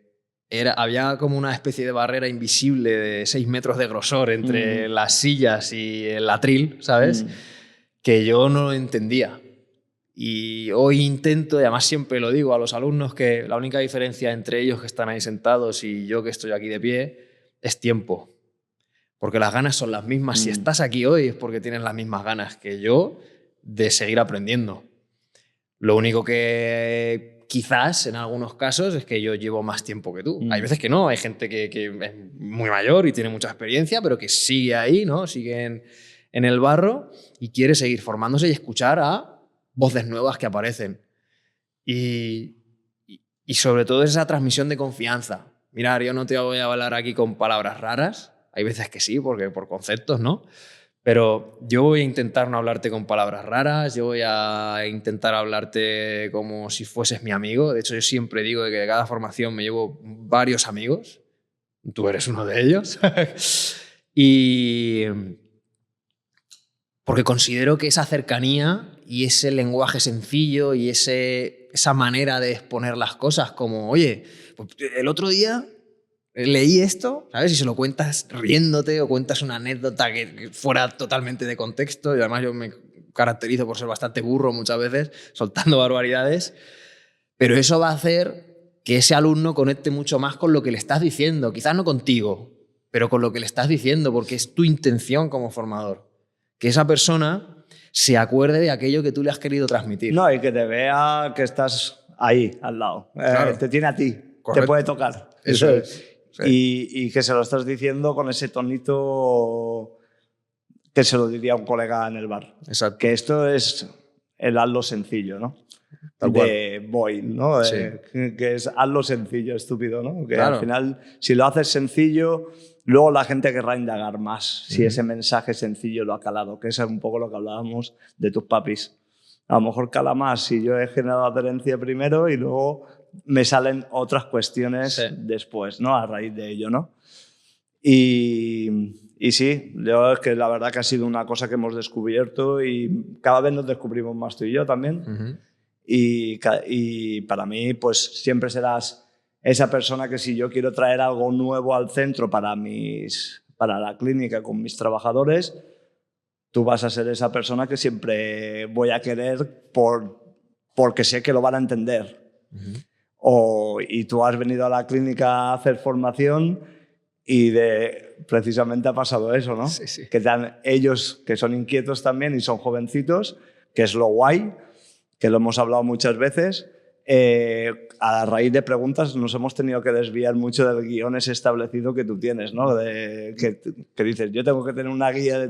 había como una especie de barrera invisible de 6 metros de grosor entre las sillas y el atril, ¿sabes? Que yo no lo entendía. Y hoy intento, y además siempre lo digo a los alumnos, que la única diferencia entre ellos que están ahí sentados y yo que estoy aquí de pie es tiempo. Porque las ganas son las mismas. Si estás aquí hoy es porque tienes las mismas ganas que yo de seguir aprendiendo. Lo único que quizás en algunos casos es que yo llevo más tiempo que tú. Hay veces que no, hay gente que es muy mayor y tiene mucha experiencia, pero que sigue ahí, ¿no? Sigue en el barro y quiere seguir formándose y escuchar a voces nuevas que aparecen. Y sobre todo esa transmisión de confianza. Mirad, yo no te voy a hablar aquí con palabras raras. Hay veces que sí, porque por conceptos, ¿no? Pero yo voy a intentar no hablarte con palabras raras, yo voy a intentar hablarte como si fueses mi amigo. De hecho, yo siempre digo que de cada formación me llevo varios amigos. Tú eres uno de ellos. Y porque considero que esa cercanía y ese lenguaje sencillo y esa manera de exponer las cosas como, oye, pues el otro día leí esto, ¿sabes? Y se lo cuentas riéndote o cuentas una anécdota que fuera totalmente de contexto. Y además yo me caracterizo por ser bastante burro muchas veces, soltando barbaridades. Pero eso va a hacer que ese alumno conecte mucho más con lo que le estás diciendo. Quizás no contigo, pero con lo que le estás diciendo, porque es tu intención como formador. Que esa persona se acuerde de aquello que tú le has querido transmitir. No, y que te vea que estás ahí, al lado. Claro. Te tiene a ti, correcto. Te puede tocar. Eso es. Sí. Y que se lo estás diciendo con ese tonito que se lo diría a un colega en el bar. Exacto. Que esto es el hazlo sencillo, ¿no? Tal de cual. Boyle, ¿no? Sí. Que es hazlo sencillo, estúpido, ¿no? Que claro. Al final, si lo haces sencillo, luego la gente querrá indagar más si ese mensaje sencillo lo ha calado, que eso es un poco lo que hablábamos de tus papis. A lo mejor cala más si yo he generado adherencia primero y luego me salen otras cuestiones después, ¿no? A raíz de ello, ¿no? Y sí, yo es que la verdad que ha sido una cosa que hemos descubierto y cada vez nos descubrimos más tú y yo también. Y para mí, pues siempre serás esa persona que si yo quiero traer algo nuevo al centro para la clínica con mis trabajadores, tú vas a ser esa persona que siempre voy a querer porque sé que lo van a entender. Y tú has venido a la clínica a hacer formación y precisamente ha pasado eso, ¿no? Sí, sí. Que ellos, que son inquietos también y son jovencitos, que es lo guay, que lo hemos hablado muchas veces, a raíz de preguntas nos hemos tenido que desviar mucho del guión ese establecido que tú tienes, ¿no? Que dices, yo tengo que tener una guía de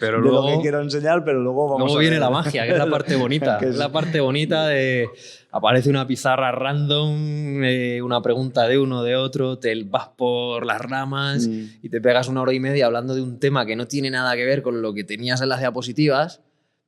luego, lo que quiero enseñar, pero luego viene la magia, que es la parte bonita. Es la parte bonita de aparece una pizarra random, una pregunta de uno, de otro, te vas por las ramas y te pegas 1 hora y media hablando de un tema que no tiene nada que ver con lo que tenías en las diapositivas,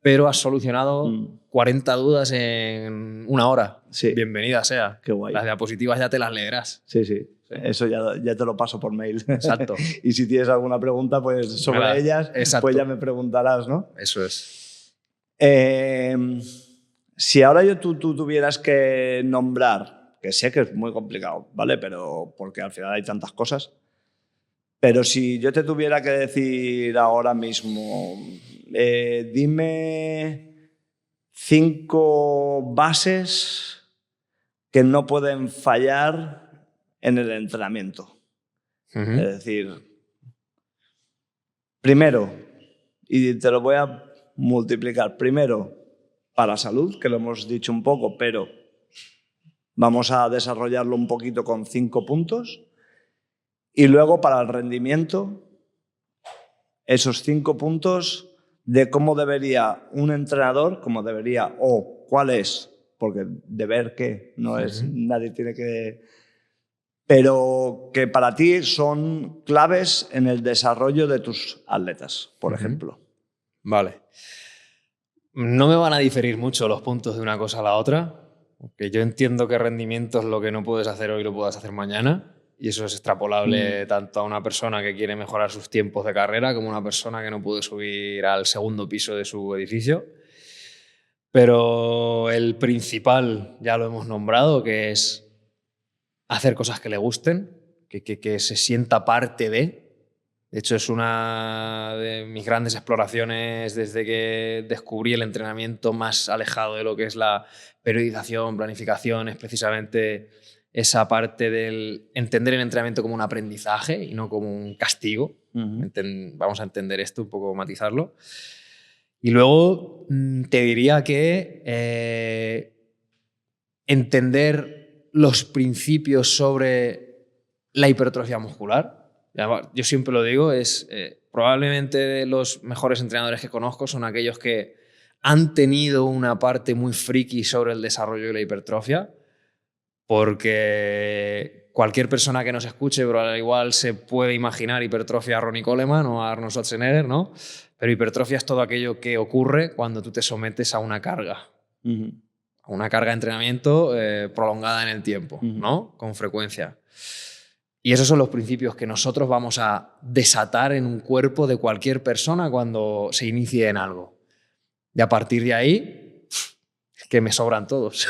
pero has solucionado 40 dudas en 1 hora. Sí. Bienvenida sea. Qué guay. Las diapositivas ya te las leerás. Sí, sí. Eso ya te lo paso por mail. Exacto. Y si tienes alguna pregunta pues sobre ellas, Exacto. pues ya me preguntarás, ¿no? Eso es. Si ahora tú tuvieras que nombrar, que sé que es muy complicado, ¿vale? Pero porque al final hay tantas cosas. Pero si yo te tuviera que decir ahora mismo, dime 5 bases que no pueden fallar en el entrenamiento. Es decir, primero, y te lo voy a multiplicar, primero para salud, que lo hemos dicho un poco, pero vamos a desarrollarlo un poquito con 5 puntos. Y luego para el rendimiento, esos 5 puntos de cómo debería un entrenador, o cuál es, porque deber qué, no es, nadie tiene que... Pero que para ti son claves en el desarrollo de tus atletas, por ejemplo. Vale. No me van a diferir mucho los puntos de una cosa a la otra, porque yo entiendo que rendimiento es lo que no puedes hacer hoy, lo puedas hacer mañana. Y eso es extrapolable tanto a una persona que quiere mejorar sus tiempos de carrera como a una persona que no puede subir al 2.º piso de su edificio. Pero el principal ya lo hemos nombrado, que es hacer cosas que le gusten, que se sienta parte de. De hecho, es una de mis grandes exploraciones desde que descubrí el entrenamiento más alejado de lo que es la periodización, planificación, es precisamente esa parte del entender el entrenamiento como un aprendizaje y no como un castigo. Vamos a entender esto, un poco matizarlo. Y luego te diría que entender los principios sobre la hipertrofia muscular. Yo siempre lo digo, probablemente los mejores entrenadores que conozco son aquellos que han tenido una parte muy friki sobre el desarrollo de la hipertrofia, porque cualquier persona que nos escuche, pero al igual se puede imaginar hipertrofia a Ronnie Coleman o a Arnold Schwarzenegger, ¿no? Pero hipertrofia es todo aquello que ocurre cuando tú te sometes a una carga. A una carga de entrenamiento prolongada en el tiempo, ¿no? Con frecuencia. Y esos son los principios que nosotros vamos a desatar en un cuerpo de cualquier persona cuando se inicie en algo. Y a partir de ahí, que me sobran todos.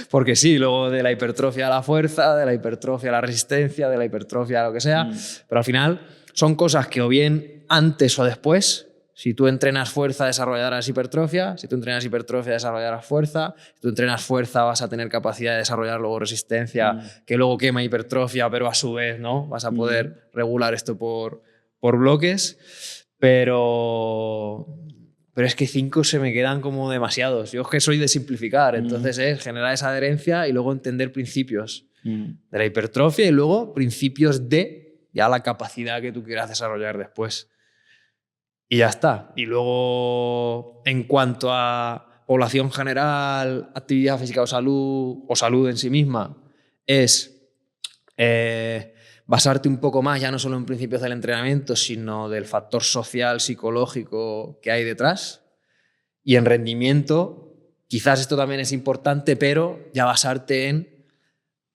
Porque sí, luego de la hipertrofia a la fuerza, de la hipertrofia a la resistencia, de la hipertrofia a lo que sea, pero al final son cosas que o bien antes o después, si tú entrenas fuerza, desarrollarás hipertrofia. Si tú entrenas hipertrofia, desarrollarás fuerza. Si tú entrenas fuerza, vas a tener capacidad de desarrollar luego resistencia, que luego quema hipertrofia, pero a su vez, ¿no? Vas a poder regular esto por bloques. Pero es que 5 se me quedan como demasiados. Yo es que soy de simplificar. Entonces es generar esa adherencia y luego entender principios de la hipertrofia y luego principios de ya la capacidad que tú quieras desarrollar después. Y ya está. Y luego, en cuanto a población general, actividad física o salud en sí misma, es basarte un poco más ya no solo en principios del entrenamiento, sino del factor social, psicológico que hay detrás. Y en rendimiento, quizás esto también es importante, pero ya basarte en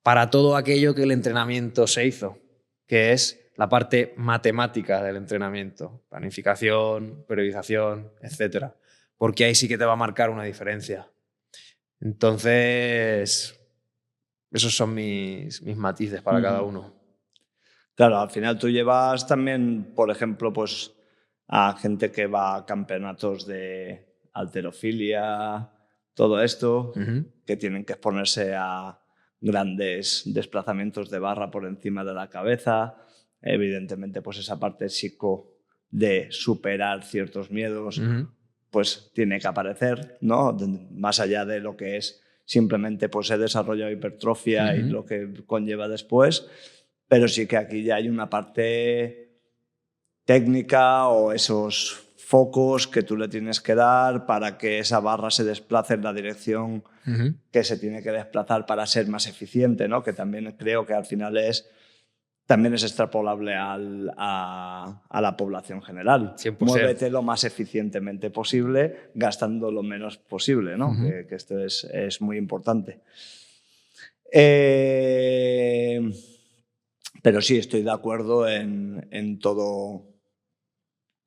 para todo aquello que el entrenamiento se hizo, que es la parte matemática del entrenamiento, planificación, periodización, etc. Porque ahí sí que te va a marcar una diferencia. Entonces, esos son mis matices para cada uno. Claro, al final tú llevas también, por ejemplo, pues a gente que va a campeonatos de halterofilia, todo esto, que tienen que exponerse a grandes desplazamientos de barra por encima de la cabeza. Evidentemente, pues esa parte psico de superar ciertos miedos, pues tiene que aparecer, ¿no? Más allá de lo que es simplemente pues he desarrollado hipertrofia y lo que conlleva después, pero sí que aquí ya hay una parte técnica o esos focos que tú le tienes que dar para que esa barra se desplace en la dirección que se tiene que desplazar para ser más eficiente, ¿no? Que también creo que al final es también es extrapolable a la población general. 100%. Muévete lo más eficientemente posible, gastando lo menos posible, ¿no? Que esto es muy importante. Pero sí, estoy de acuerdo en todo.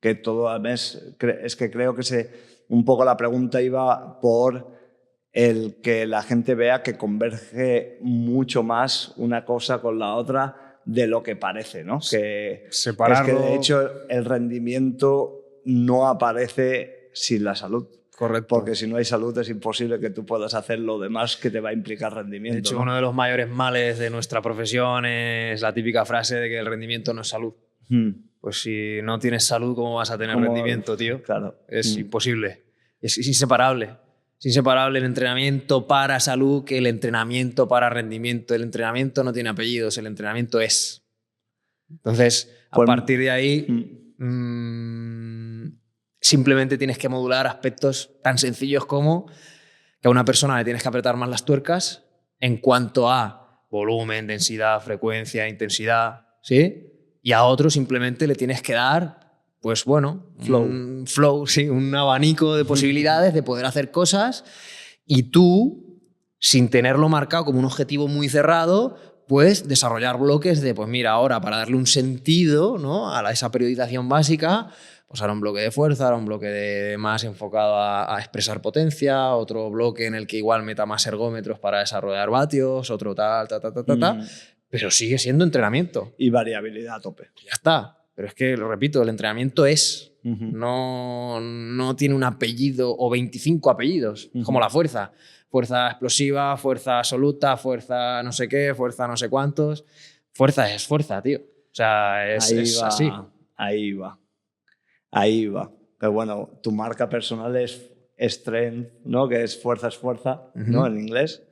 Que todo, además, es que creo que un poco la pregunta iba por el que la gente vea que converge mucho más una cosa con la otra de lo que parece, ¿no? Separarlo. Es que de hecho el rendimiento no aparece sin la salud. Correcto. Porque si no hay salud es imposible que tú puedas hacer lo demás que te va a implicar rendimiento. De hecho, ¿no? uno de los mayores males de nuestra profesión es la típica frase de que el rendimiento no es salud. Pues si no tienes salud, ¿cómo vas a tener rendimiento, tío? Claro. Es imposible. Es inseparable. Es inseparable el entrenamiento para salud que el entrenamiento para rendimiento. El entrenamiento no tiene apellidos, el entrenamiento es. Entonces, a partir de ahí, simplemente tienes que modular aspectos tan sencillos como que a una persona le tienes que apretar más las tuercas en cuanto a volumen, densidad, frecuencia, intensidad, ¿sí? Y a otro simplemente le tienes que dar, pues bueno, flow, sí, un abanico de posibilidades de poder hacer cosas y tú, sin tenerlo marcado como un objetivo muy cerrado, pues desarrollar bloques de, pues mira, ahora para darle un sentido, ¿no?, a esa periodización básica, pues ahora un bloque de fuerza, ahora un bloque más enfocado a expresar potencia, otro bloque en el que igual meta más ergómetros para desarrollar vatios, otro tal. Pero sigue siendo entrenamiento. Y variabilidad a tope. Ya está. Pero es que, lo repito, el entrenamiento es. No tiene un apellido o 25 apellidos, como la fuerza. Fuerza explosiva, fuerza absoluta, fuerza no sé qué, fuerza no sé cuántos. Fuerza es fuerza, tío. O sea, es así. Ahí va. Pero bueno, tu marca personal es strength, ¿no? Que es fuerza, ¿no? En inglés.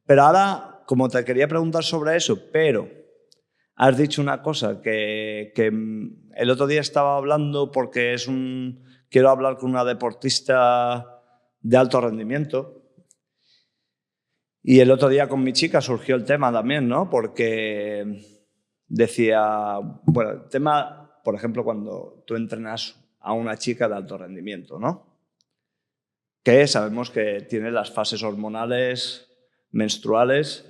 Pero ahora, como te quería preguntar sobre eso, pero has dicho una cosa que el otro día estaba hablando porque quiero hablar con una deportista de alto rendimiento. Y el otro día con mi chica surgió el tema también, ¿no? Porque decía, bueno, el tema, por ejemplo, cuando tú entrenas a una chica de alto rendimiento, ¿no? Que sabemos que tiene las fases hormonales menstruales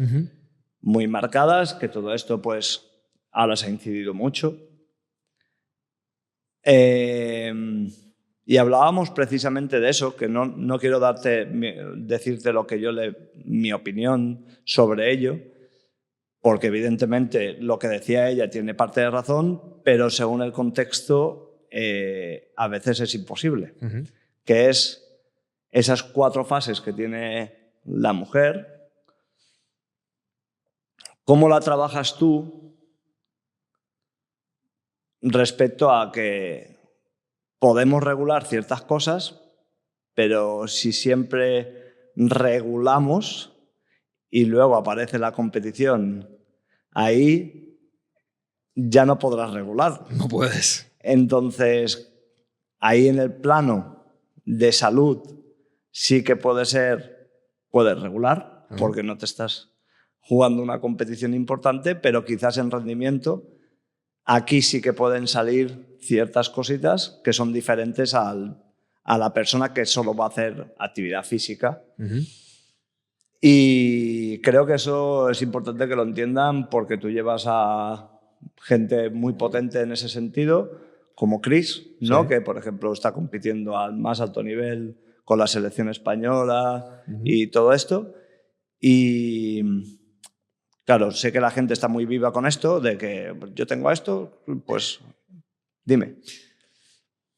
muy marcadas, que todo esto pues ahora se ha incidido mucho. Y hablábamos precisamente de eso, que no quiero decirte lo que mi opinión sobre ello, porque evidentemente lo que decía ella tiene parte de razón, pero según el contexto a veces es imposible, que es esas 4 fases que tiene la mujer, ¿cómo la trabajas tú respecto a que podemos regular ciertas cosas, pero si siempre regulamos y luego aparece la competición, ahí ya no podrás regular? No puedes. Entonces, ahí en el plano de salud sí que puedes regular, porque no te estás jugando una competición importante, pero quizás en rendimiento aquí sí que pueden salir ciertas cositas que son diferentes a la persona que solo va a hacer actividad física. Y creo que eso es importante que lo entiendan, porque tú llevas a gente muy potente en ese sentido, como Chris, ¿no? Que por ejemplo está compitiendo al más alto nivel con la selección española y todo esto. Y claro, sé que la gente está muy viva con esto, de que yo tengo esto, pues dime.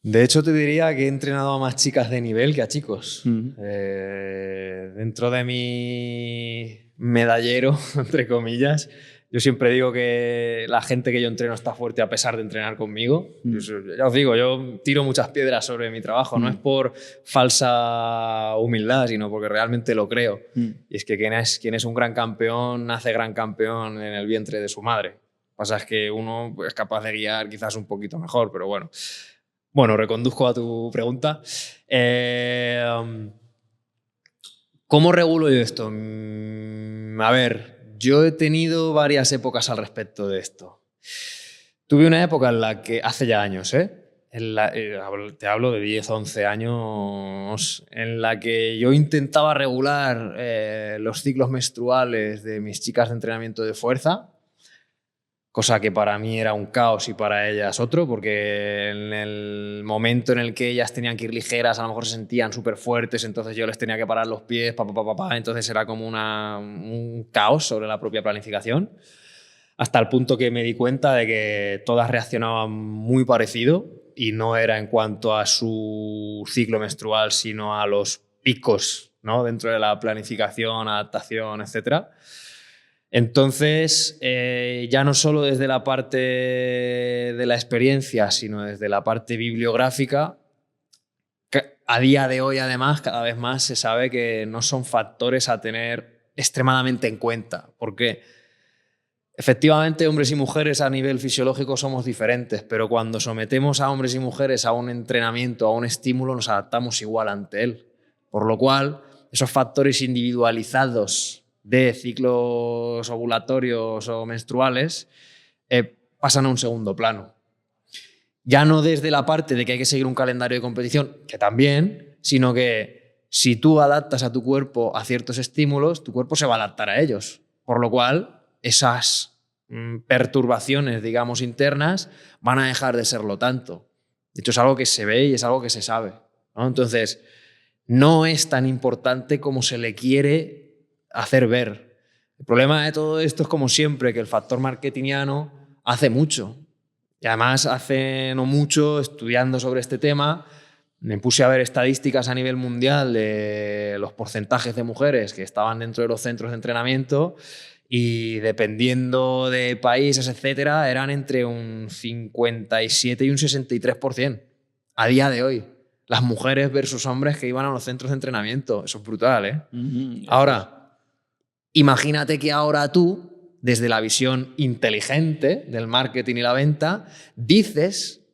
De hecho, te diría que he entrenado a más chicas de nivel que a chicos. Dentro de mi medallero, entre comillas, yo siempre digo que la gente que yo entreno está fuerte a pesar de entrenar conmigo. Ya os digo, yo tiro muchas piedras sobre mi trabajo. No es por falsa humildad, sino porque realmente lo creo. Y es que quien es un gran campeón nace gran campeón en el vientre de su madre. Lo que pasa es que uno es capaz de guiar quizás un poquito mejor, pero bueno. Bueno, reconduzco a tu pregunta. ¿Cómo regulo yo esto? A ver, yo he tenido varias épocas al respecto de esto. Tuve una época en la que, hace ya años, te hablo de 10, 11 años, en la que yo intentaba regular los ciclos menstruales de mis chicas de entrenamiento de fuerza, cosa que para mí era un caos y para ellas otro, porque en el momento en el que ellas tenían que ir ligeras, a lo mejor se sentían súper fuertes, entonces yo les tenía que parar los pies, entonces era como un caos sobre la propia planificación, hasta el punto que me di cuenta de que todas reaccionaban muy parecido y no era en cuanto a su ciclo menstrual, sino a los picos, ¿no? Dentro de la planificación, adaptación, etcétera. Entonces, ya no solo desde la parte de la experiencia, sino desde la parte bibliográfica, a día de hoy, además, cada vez más se sabe que no son factores a tener extremadamente en cuenta. Porque efectivamente, hombres y mujeres a nivel fisiológico somos diferentes, pero cuando sometemos a hombres y mujeres a un entrenamiento, a un estímulo, nos adaptamos igual ante él. Por lo cual, esos factores individualizados de ciclos ovulatorios o menstruales pasan a un segundo plano. Ya no desde la parte de que hay que seguir un calendario de competición, que también, sino que si tú adaptas a tu cuerpo a ciertos estímulos, tu cuerpo se va a adaptar a ellos. Por lo cual, esas perturbaciones, digamos, internas van a dejar de serlo tanto. De hecho, es algo que se ve y es algo que se sabe, ¿no? Entonces, no es tan importante como se le quiere hacer ver. El problema de todo esto es, como siempre, que el factor marketingiano hace mucho. Y además, hace no mucho, estudiando sobre este tema, me puse a ver estadísticas a nivel mundial de los porcentajes de mujeres que estaban dentro de los centros de entrenamiento y, dependiendo de países, etcétera, eran entre un 57 y un 63% a día de hoy. Las mujeres versus hombres que iban a los centros de entrenamiento. Eso es brutal, ¿eh? Ahora, imagínate que ahora tú, desde la visión inteligente del marketing y la venta, dices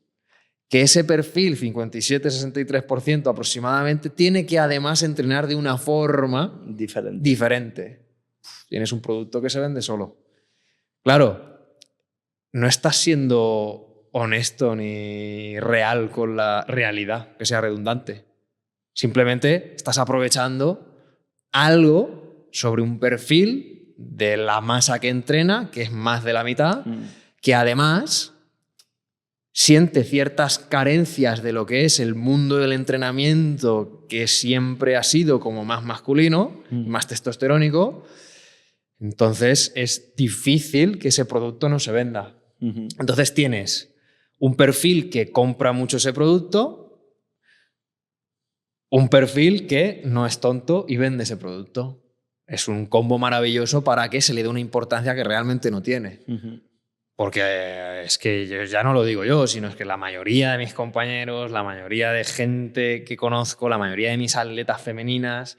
que ese perfil, 57-63% aproximadamente, tiene que además entrenar de una forma diferente. Tienes un producto que se vende solo. Claro, no estás siendo honesto ni real con la realidad, que sea redundante. Simplemente estás aprovechando algo sobre un perfil de la masa que entrena, que es más de la mitad, que además siente ciertas carencias de lo que es el mundo del entrenamiento, que siempre ha sido como más masculino, más testosterónico. Entonces es difícil que ese producto no se venda. Entonces tienes un perfil que compra mucho ese producto, un perfil que no es tonto y vende ese producto. Es un combo maravilloso para que se le dé una importancia que realmente no tiene. Porque es que ya no lo digo yo, sino es que la mayoría de mis compañeros, la mayoría de gente que conozco, la mayoría de mis atletas femeninas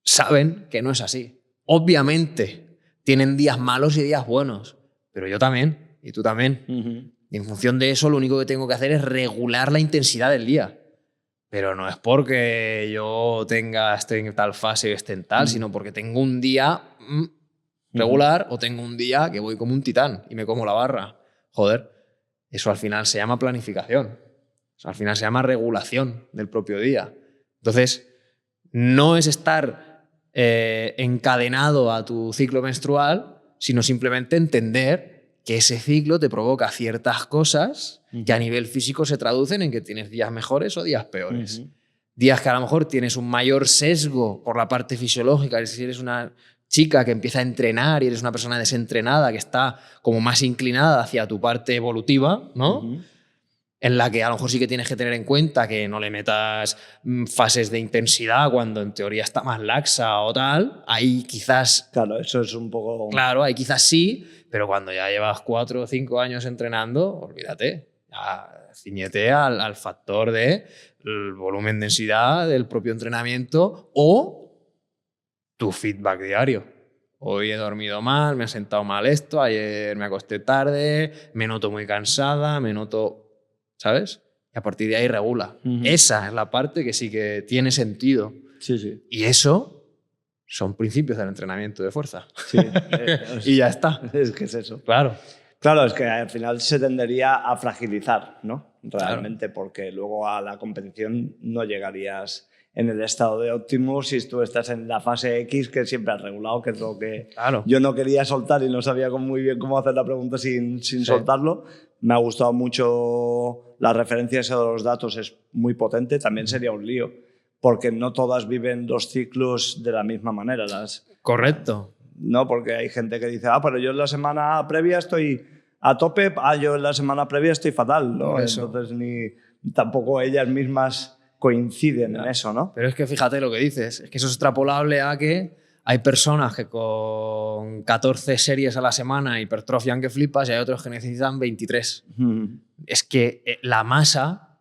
saben que no es así. Obviamente tienen días malos y días buenos, pero yo también, y tú también. Y en función de eso, lo único que tengo que hacer es regular la intensidad del día. Pero no es porque yo esté en tal fase o esté en tal, sino porque tengo un día regular o tengo un día que voy como un titán y me como la barra. Joder, eso al final se llama planificación. Eso al final se llama regulación del propio día. Entonces, no es estar encadenado a tu ciclo menstrual, sino simplemente entender que ese ciclo te provoca ciertas cosas que a nivel físico se traducen en que tienes días mejores o días peores. Días que a lo mejor tienes un mayor sesgo por la parte fisiológica, es decir, eres una chica que empieza a entrenar y eres una persona desentrenada que está como más inclinada hacia tu parte evolutiva, ¿no? En la que a lo mejor sí que tienes que tener en cuenta que no le metas fases de intensidad cuando en teoría está más laxa o tal. Ahí quizás... Claro, eso es un poco... Claro, ahí quizás sí, pero cuando ya llevas 4 o 5 años entrenando, olvídate. Ya ciñete al factor del volumen, densidad del propio entrenamiento o tu feedback diario. Hoy he dormido mal, me ha sentado mal esto, ayer me acosté tarde, me noto muy cansada, me noto... ¿Sabes? Y a partir de ahí regula. Esa es la parte que sí que tiene sentido. Sí, sí. Y eso son principios del entrenamiento de fuerza. Sí, Y ya está. Es que es eso. Claro. Claro, es que al final se tendería a fragilizar, ¿no? Realmente, porque luego a la competición no llegarías en el estado de óptimo si tú estás en la fase X que siempre has regulado, que es lo que yo no quería soltar y no sabía muy bien cómo hacer la pregunta sin soltarlo. Me ha gustado mucho la referencia esa de los datos, es muy potente. También sería un lío, porque no todas viven los ciclos de la misma manera. Correcto. No, porque hay gente que dice, pero yo en la semana previa estoy a tope, yo en la semana previa estoy fatal, ¿no? Entonces tampoco ellas mismas coinciden en eso, ¿no? Pero es que fíjate lo que dices, es que eso es extrapolable a que hay personas que con 14 series a la semana hipertrofian que flipas y hay otros que necesitan 23. Es que la masa,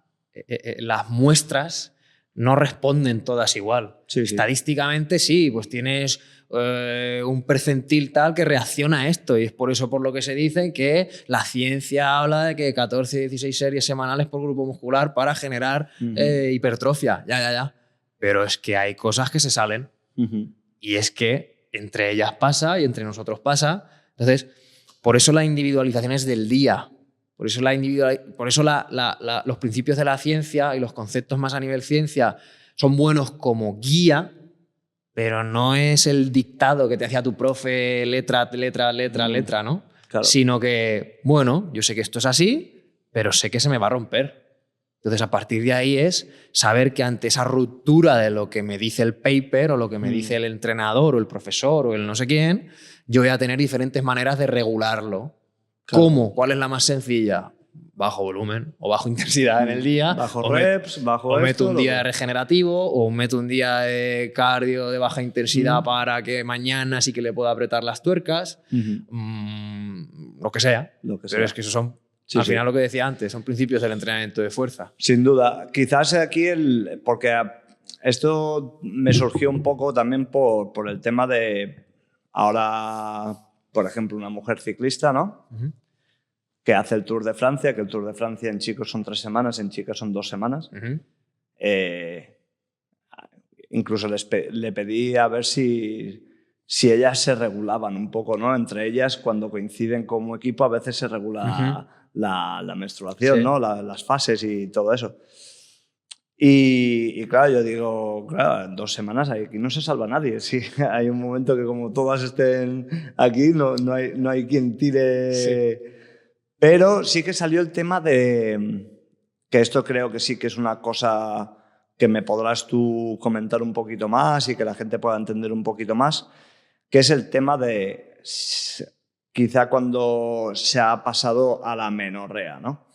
las muestras no responden todas igual. Estadísticamente sí, pues tienes un percentil tal que reacciona a esto y es por eso por lo que se dice que la ciencia habla de que 14, 16 series semanales por grupo muscular para generar hipertrofia. Ya. Pero es que hay cosas que se salen y es que entre ellas pasa y entre nosotros pasa. Entonces, por eso la individualización es del día. Por eso, los principios de la ciencia y los conceptos más a nivel ciencia son buenos como guía, pero no es el dictado que te hacía tu profe letra, ¿no? Claro. Sino que, bueno, yo sé que esto es así, pero sé que se me va a romper. Entonces, a partir de ahí es saber que ante esa ruptura de lo que me dice el paper o lo que me dice el entrenador o el profesor o el no sé quién, yo voy a tener diferentes maneras de regularlo. Claro. ¿Cómo? ¿Cuál es la más sencilla? Bajo volumen o bajo intensidad en el día. Bajo reps, bajo o meto un día de regenerativo o meto un día de cardio de baja intensidad para que mañana sí que le pueda apretar las tuercas. Lo que sea. Pero es que eso son, al final lo que decía antes, son principios del entrenamiento de fuerza. Sin duda. Quizás aquí, porque esto me surgió un poco también por el tema de ahora, por ejemplo, una mujer ciclista, ¿no? Que hace el Tour de Francia, que el Tour de Francia en chicos son 3 semanas, en chicas son 2 semanas. Incluso le pedí a ver si ellas se regulaban un poco, ¿no? Entre ellas, cuando coinciden como equipo, a veces se regula la menstruación, ¿no? Las fases y todo eso. Y claro, yo digo, claro, en 2 semanas aquí no se salva nadie. Sí, hay un momento que como todas estén aquí, no hay quien tire... Sí. Pero sí que salió el tema de, que esto creo que sí que es una cosa que me podrás tú comentar un poquito más y que la gente pueda entender un poquito más, que es el tema de quizá cuando se ha pasado a la menorrea, ¿no?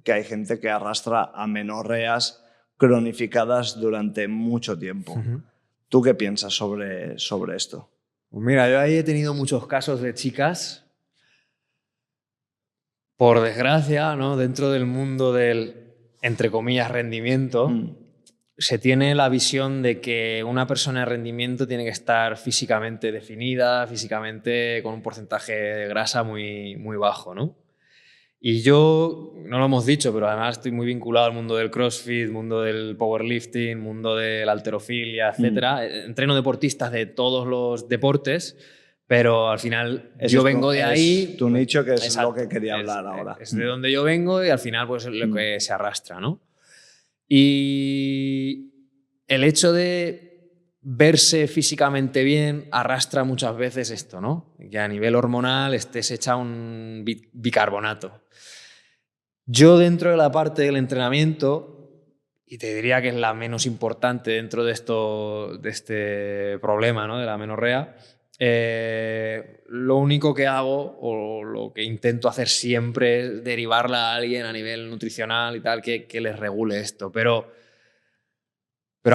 Que hay gente que arrastra amenorreas cronificadas durante mucho tiempo. ¿Tú qué piensas sobre esto? Pues mira, yo ahí he tenido muchos casos de chicas. Por desgracia, ¿no? Dentro del mundo del, entre comillas, rendimiento, se tiene la visión de que una persona de rendimiento tiene que estar físicamente definida, físicamente con un porcentaje de grasa muy, muy bajo, ¿no? Y yo, no lo hemos dicho, pero además estoy muy vinculado al mundo del CrossFit, mundo del powerlifting, mundo de la halterofilia, etc. Entreno deportistas de todos los deportes. Pero al final yo vengo de ahí. Tu nicho, que es lo que quería hablar ahora. Es de donde yo vengo y al final pues es lo que se arrastra, ¿no? Y el hecho de verse físicamente bien arrastra muchas veces esto, ¿no? Que a nivel hormonal estés hecha un bicarbonato. Yo dentro de la parte del entrenamiento, y te diría que es la menos importante dentro de este problema, ¿no? De la menorrea, lo único que hago o lo que intento hacer siempre es derivarla a alguien a nivel nutricional y tal que les regule esto. Pero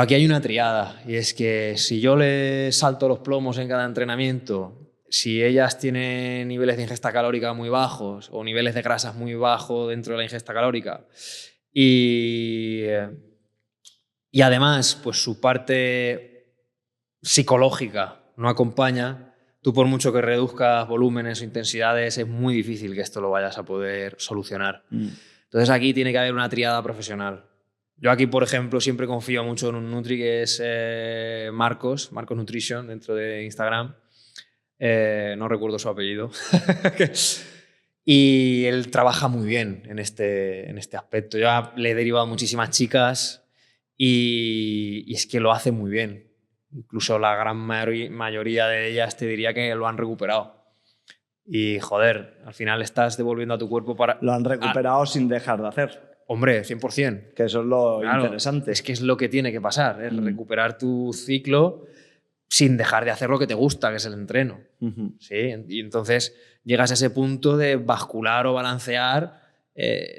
aquí hay una triada y es que si yo les salto los plomos en cada entrenamiento, si ellas tienen niveles de ingesta calórica muy bajos o niveles de grasas muy bajos dentro de la ingesta calórica y además pues su parte psicológica no acompaña, tú por mucho que reduzcas volúmenes o intensidades, es muy difícil que esto lo vayas a poder solucionar. Entonces aquí tiene que haber una triada profesional. Yo aquí, por ejemplo, siempre confío mucho en un Nutri que es Marcos Nutrition, dentro de Instagram. No recuerdo su apellido. Y él trabaja muy bien en este aspecto. Yo le he derivado a muchísimas chicas y es que lo hace muy bien. Incluso la gran mayoría de ellas te diría que lo han recuperado. Y joder, al final estás devolviendo a tu cuerpo para... Lo han recuperado sin dejar de hacer. Hombre, 100%. Que eso es lo Claro, interesante. es que es lo que tiene que pasar, es recuperar tu ciclo sin dejar de hacer lo que te gusta, que es el entreno. ¿Sí? Y entonces llegas a ese punto de bascular o balancear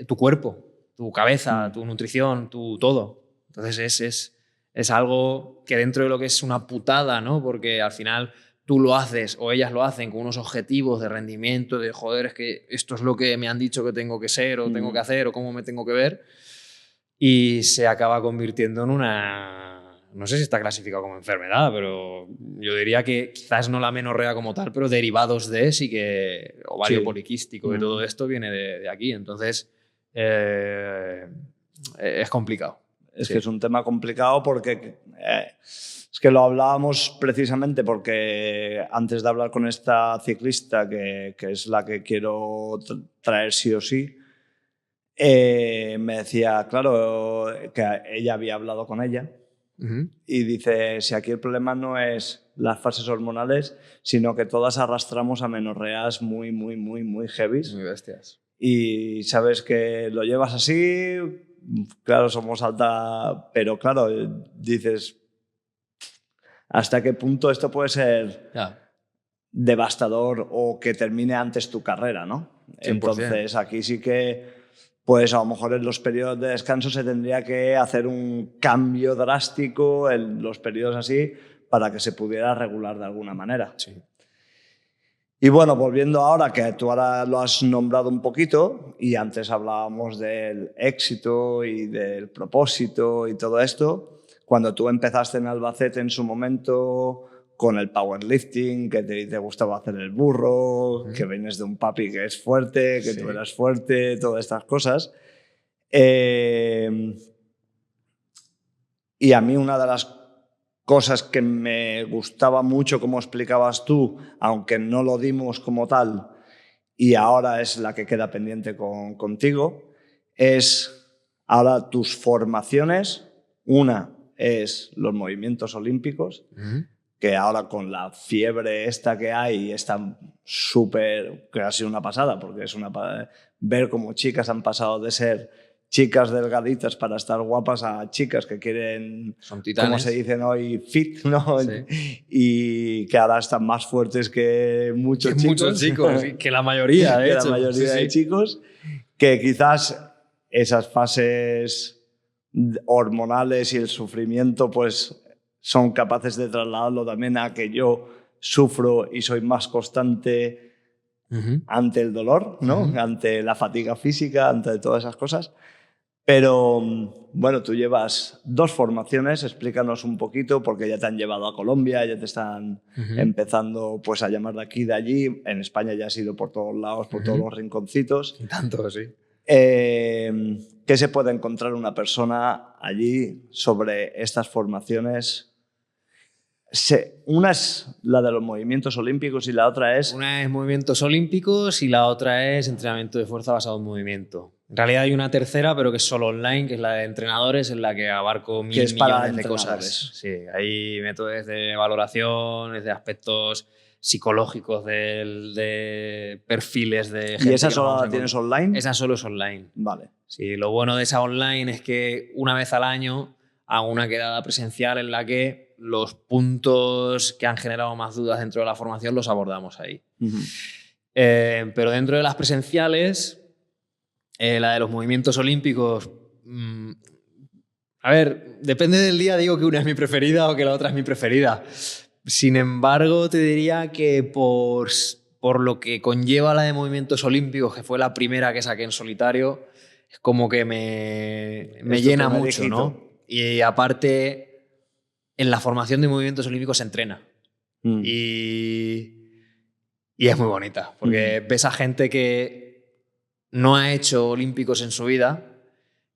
tu cuerpo, tu cabeza, tu nutrición, tu todo. Entonces es algo que dentro de lo que es una putada, ¿no? Porque al final tú lo haces o ellas lo hacen con unos objetivos de rendimiento, de joder, es que esto es lo que me han dicho que tengo que ser o tengo que hacer o cómo me tengo que ver, y se acaba convirtiendo en una... No sé si está clasificado como enfermedad, pero yo diría que quizás no la menorrea como tal, pero derivados de sí que ovario poliquístico y todo esto viene de aquí. Entonces, es complicado. Es que es un tema complicado porque es que lo hablábamos precisamente porque antes de hablar con esta ciclista, que es la que quiero traer sí o sí, me decía, claro, que ella había hablado con ella y dice, si aquí el problema no es las fases hormonales, sino que todas arrastramos amenorreas muy, muy, muy, muy heavies. Muy bestias. Y sabes que lo llevas así, claro, somos alta, pero claro, dices, ¿hasta qué punto esto puede ser devastador o que termine antes tu carrera, ¿no? 100%. Entonces, aquí sí que, pues a lo mejor en los periodos de descanso se tendría que hacer un cambio drástico en los periodos así para que se pudiera regular de alguna manera. Sí. Y bueno, volviendo ahora, que tú ahora lo has nombrado un poquito y antes hablábamos del éxito y del propósito y todo esto, cuando tú empezaste en Albacete en su momento con el powerlifting, que te gustaba hacer el burro, que vienes de un papi que es fuerte, que tú eras fuerte, todas estas cosas. Y a mí una de las cosas que me gustaba mucho como explicabas tú, aunque no lo dimos como tal, y ahora es la que queda pendiente contigo, es ahora tus formaciones. Una es los movimientos olímpicos, que ahora con la fiebre esta que hay está súper, que ha sido una pasada, porque es ver cómo chicas han pasado de ser chicas delgaditas para estar guapas a chicas que quieren, como se dicen hoy, fit, ¿no? Sí. Y que ahora están más fuertes que muchos chicos. Muchos chicos, que la mayoría, de hecho. La mayoría de chicos, que quizás esas fases hormonales y el sufrimiento pues son capaces de trasladarlo también a que yo sufro y soy más constante ante el dolor, ¿no? Ante la fatiga física, ante todas esas cosas. Pero bueno, tú llevas 2 formaciones, explícanos un poquito, porque ya te han llevado a Colombia, ya te están empezando pues, a llamar de aquí, de allí. En España ya has ido por todos lados, por todos los rinconcitos. Y tanto, sí. ¿Qué se puede encontrar una persona allí sobre estas formaciones? Una es la de los movimientos olímpicos y la otra es... Una es movimientos olímpicos y la otra es entrenamiento de fuerza basado en movimiento. En realidad hay una tercera, pero que es solo online, que es la de entrenadores, en la que abarco mil millones de cosas. Sí, hay métodos de valoración, de aspectos psicológicos, de perfiles de gente. ¿Y esa solo la tienes online? Esa solo es online. Vale. Sí, lo bueno de esa online es que una vez al año hago una quedada presencial en la que los puntos que han generado más dudas dentro de la formación los abordamos ahí. Pero dentro de las presenciales, la de los movimientos olímpicos, a ver, depende del día, digo que una es mi preferida o que la otra es mi preferida. Sin embargo, te diría que por lo que conlleva la de movimientos olímpicos, que fue la primera que saqué en solitario, es como que me llena mucho, ¿no? Y aparte, en la formación de movimientos olímpicos se entrena. Y es muy bonita, porque ves a gente que no ha hecho olímpicos en su vida,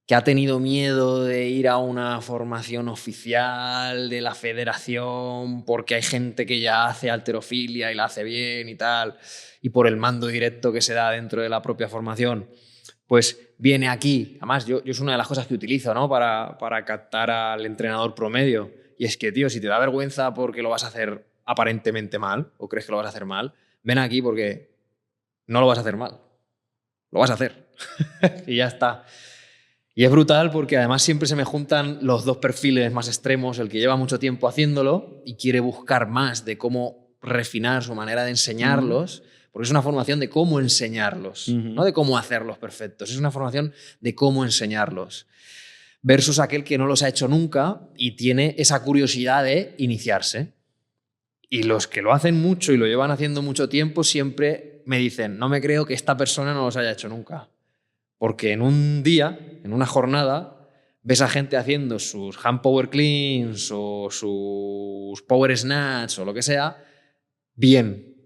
que ha tenido miedo de ir a una formación oficial de la federación porque hay gente que ya hace halterofilia y la hace bien y tal, y por el mando directo que se da dentro de la propia formación, pues viene aquí. Además, yo es una de las cosas que utilizo, ¿no? para captar al entrenador promedio. Y es que, tío, si te da vergüenza porque lo vas a hacer aparentemente mal o crees que lo vas a hacer mal, ven aquí porque no lo vas a hacer mal. Lo vas a hacer. Y ya está. Y es brutal porque además siempre se me juntan los dos perfiles más extremos, el que lleva mucho tiempo haciéndolo y quiere buscar más de cómo refinar su manera de enseñarlos, porque es una formación de cómo enseñarlos, no de cómo hacerlos perfectos, es una formación de cómo enseñarlos, versus aquel que no los ha hecho nunca y tiene esa curiosidad de iniciarse. Y los que lo hacen mucho y lo llevan haciendo mucho tiempo siempre me dicen, no me creo que esta persona no los haya hecho nunca. Porque en un día, en una jornada, ves a gente haciendo sus hand power cleans o sus power snatch o lo que sea, bien.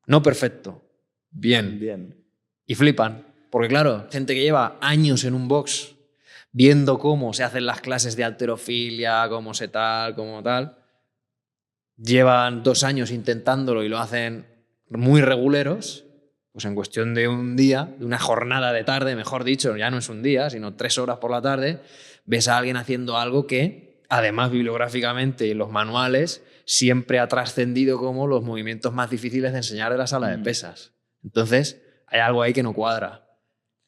No perfecto, bien. Bien. Y flipan. Porque claro, gente que lleva años en un box viendo cómo se hacen las clases de halterofilia, cómo se tal, cómo tal, llevan 2 años intentándolo y lo hacen muy reguleros. Pues en cuestión de un día, de una jornada de tarde, mejor dicho, ya no es un día, sino 3 horas por la tarde, ves a alguien haciendo algo que, además bibliográficamente y en los manuales, siempre ha trascendido como los movimientos más difíciles de enseñar de la sala de pesas. Entonces, hay algo ahí que no cuadra.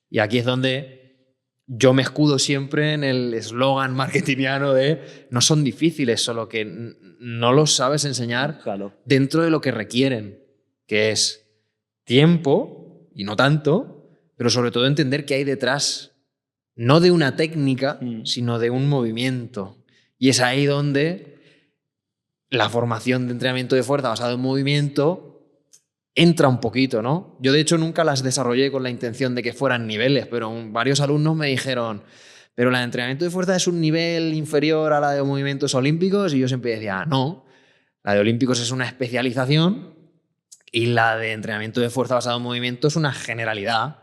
Y aquí es donde yo me escudo siempre en el eslogan marketingiano de no son difíciles, solo que no los sabes enseñar dentro de lo que requieren, que es tiempo, y no tanto, pero sobre todo entender qué hay detrás, no de una técnica, sino de un movimiento. Y es ahí donde la formación de entrenamiento de fuerza basado en movimiento entra un poquito, ¿no? Yo, de hecho, nunca las desarrollé con la intención de que fueran niveles, pero varios alumnos me dijeron, pero la de entrenamiento de fuerza es un nivel inferior a la de movimientos olímpicos, y yo siempre decía, no, la de olímpicos es una especialización y la de entrenamiento de fuerza basado en movimiento es una generalidad.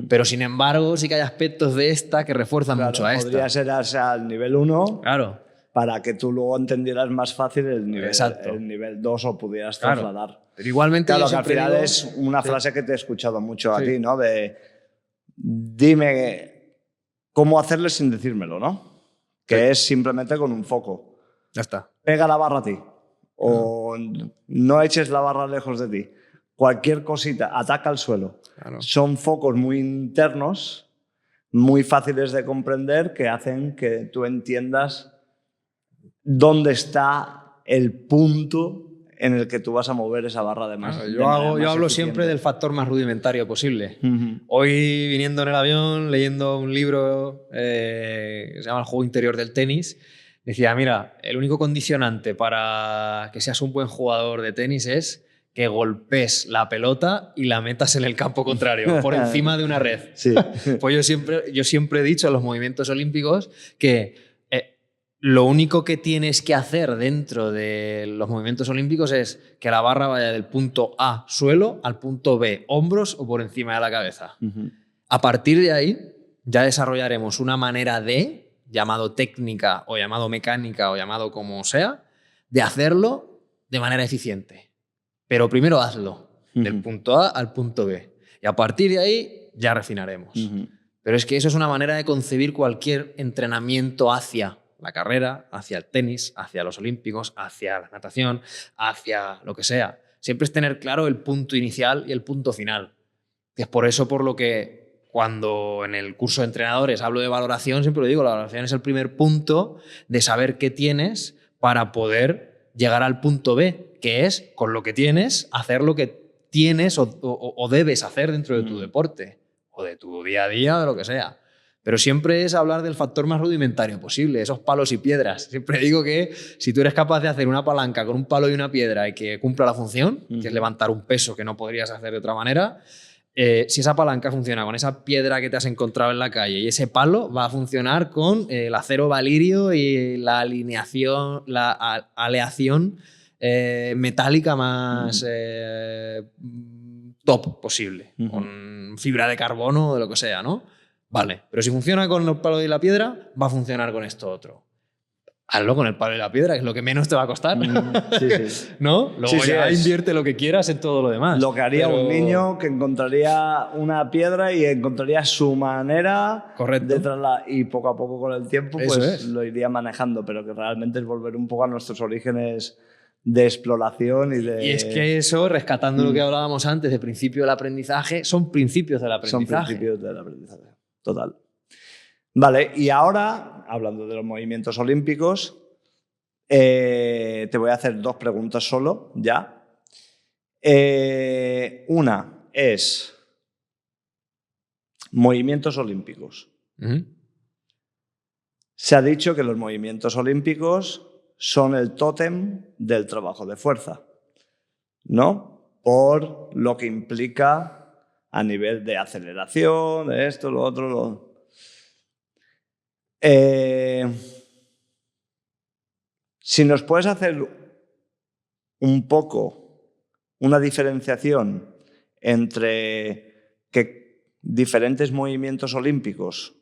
Pero, sin embargo, sí que hay aspectos de esta que refuerzan mucho a esta. Podría ser al nivel 1 claro, para que tú luego entendieras más fácil el nivel 2 o pudieras trasladar. Pero igualmente, claro, que al final es una frase que te he escuchado mucho a ti, ¿no? De dime cómo hacerle sin decírmelo, ¿no? Que es simplemente con un foco. Ya está. Pega la barra a ti. O no eches la barra lejos de ti. Cualquier cosita, ataca al suelo. Claro. Son focos muy internos, muy fáciles de comprender, que hacen que tú entiendas dónde está el punto en el que tú vas a mover esa barra de más. Claro, yo hablo siempre del factor más rudimentario posible. Hoy, viniendo en el avión, leyendo un libro que se llama El juego interior del tenis, decía, mira, el único condicionante para que seas un buen jugador de tenis es que golpes la pelota y la metas en el campo contrario, por encima de una red. Sí. Pues yo siempre he dicho en los movimientos olímpicos que lo único que tienes que hacer dentro de los movimientos olímpicos es que la barra vaya del punto A, suelo, al punto B, hombros o por encima de la cabeza. A partir de ahí ya desarrollaremos una manera de, llamado técnica o llamado mecánica o llamado como sea, de hacerlo de manera eficiente. Pero primero hazlo, del punto A al punto B. Y a partir de ahí ya refinaremos. Pero es que eso es una manera de concebir cualquier entrenamiento hacia la carrera, hacia el tenis, hacia los olímpicos, hacia la natación, hacia lo que sea. Siempre es tener claro el punto inicial y el punto final. Es por eso por lo que cuando en el curso de entrenadores hablo de valoración, siempre lo digo, la valoración es el primer punto de saber qué tienes para poder llegar al punto B, que es, con lo que tienes, hacer lo que tienes o debes hacer dentro de tu deporte o de tu día a día o de lo que sea. Pero siempre es hablar del factor más rudimentario posible, esos palos y piedras. Siempre digo que si tú eres capaz de hacer una palanca con un palo y una piedra y que cumpla la función, que es levantar un peso que no podrías hacer de otra manera, si esa palanca funciona con esa piedra que te has encontrado en la calle y ese palo va a funcionar con el acero valirio y la alineación, la aleación metálica más top posible, con fibra de carbono o de lo que sea, ¿no? Vale, pero si funciona con el palo y la piedra, va a funcionar con esto otro. Hazlo con el palo y la piedra, que es lo que menos te va a costar. Sí. ¿No? Luego ya invierte lo que quieras en todo lo demás. Lo que haría un niño que encontraría una piedra y encontraría su manera. Correcto. Y poco a poco con el tiempo pues lo iría manejando, pero que realmente es volver un poco a nuestros orígenes de exploración y de... Y es que eso, rescatando lo que hablábamos antes de principio del aprendizaje, son principios del aprendizaje. Son principios del aprendizaje, total. Vale, y ahora, hablando de los movimientos olímpicos, te voy a hacer 2 preguntas solo, ya. Una es movimientos olímpicos. Se ha dicho que los movimientos olímpicos son el tótem del trabajo de fuerza, ¿no? Por lo que implica a nivel de aceleración, de esto, lo otro, si nos puedes hacer un poco una diferenciación entre que diferentes movimientos olímpicos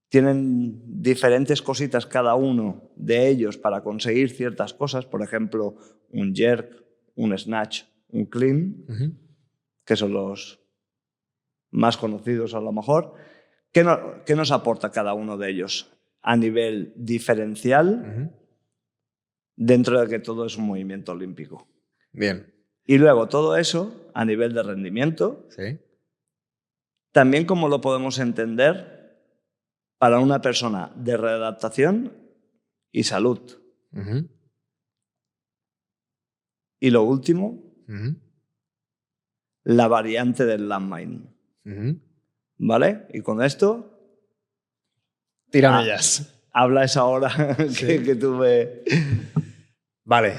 tienen diferentes cositas cada uno de ellos para conseguir ciertas cosas, por ejemplo, un jerk, un snatch, un clean, que son los más conocidos a lo mejor. ¿Qué nos aporta cada uno de ellos a nivel diferencial dentro de que todo es un movimiento olímpico? Bien. Y luego todo eso a nivel de rendimiento, sí. También cómo lo podemos entender para una persona de readaptación y salud. Y lo último, la variante del landmine. ¿Vale? Y con esto... Tírame ellas. Habla esa hora que tuve... Vale.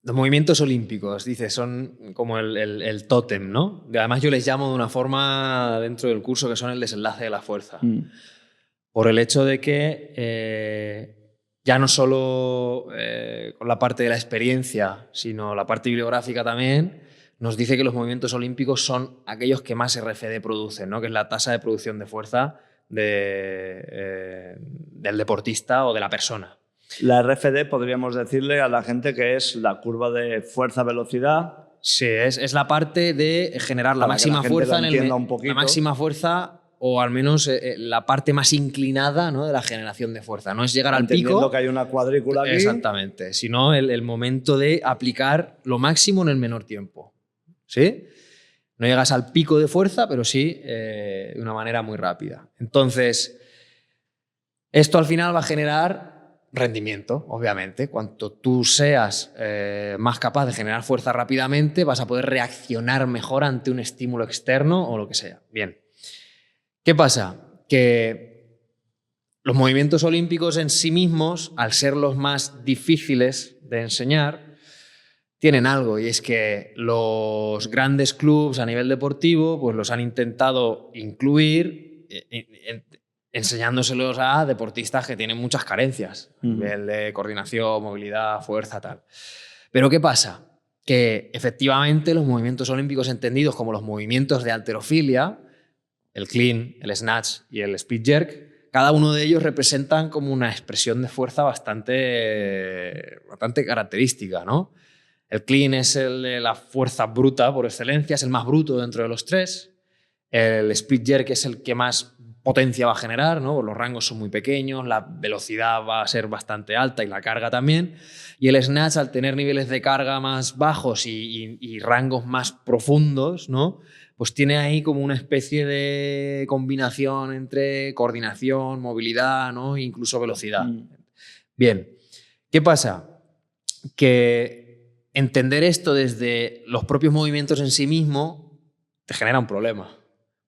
Los movimientos olímpicos, dices, son como el tótem, ¿no? Además yo les llamo de una forma dentro del curso que son el desenlace de la fuerza. Por el hecho de que ya no solo con la parte de la experiencia, sino la parte bibliográfica también, nos dice que los movimientos olímpicos son aquellos que más RFD producen, ¿no? Que es la tasa de producción de fuerza del deportista o de la persona. La RFD podríamos decirle a la gente que es la curva de fuerza-velocidad. Sí, es la parte de generar la máxima fuerza la máxima fuerza o al menos la parte más inclinada, ¿no? De la generación de fuerza. No es llegar al pico. Entendiendo que hay una cuadrícula aquí. Exactamente, sino el momento de aplicar lo máximo en el menor tiempo. ¿Sí? No llegas al pico de fuerza, pero sí de una manera muy rápida. Entonces, esto al final va a generar rendimiento, obviamente. Cuanto tú seas más capaz de generar fuerza rápidamente, vas a poder reaccionar mejor ante un estímulo externo o lo que sea. Bien. ¿Qué pasa? Que los movimientos olímpicos en sí mismos, al ser los más difíciles de enseñar, tienen algo, y es que los grandes clubs a nivel deportivo pues los han intentado incluir enseñándoselos a deportistas que tienen muchas carencias a nivel de coordinación, movilidad, fuerza, tal. Pero ¿qué pasa? Que efectivamente los movimientos olímpicos entendidos como los movimientos de halterofilia, el clean, el snatch y el speed jerk, cada uno de ellos representan como una expresión de fuerza bastante característica, ¿no? El clean es la fuerza bruta por excelencia, es el más bruto dentro de los tres. El speed jerk es el que más potencia va a generar, ¿no? Los rangos son muy pequeños, la velocidad va a ser bastante alta y la carga también. Y el snatch, al tener niveles de carga más bajos y rangos más profundos, ¿no? Pues tiene ahí como una especie de combinación entre coordinación, movilidad, ¿no? E incluso velocidad. Bien, ¿qué pasa? Que entender esto desde los propios movimientos en sí mismo te genera un problema.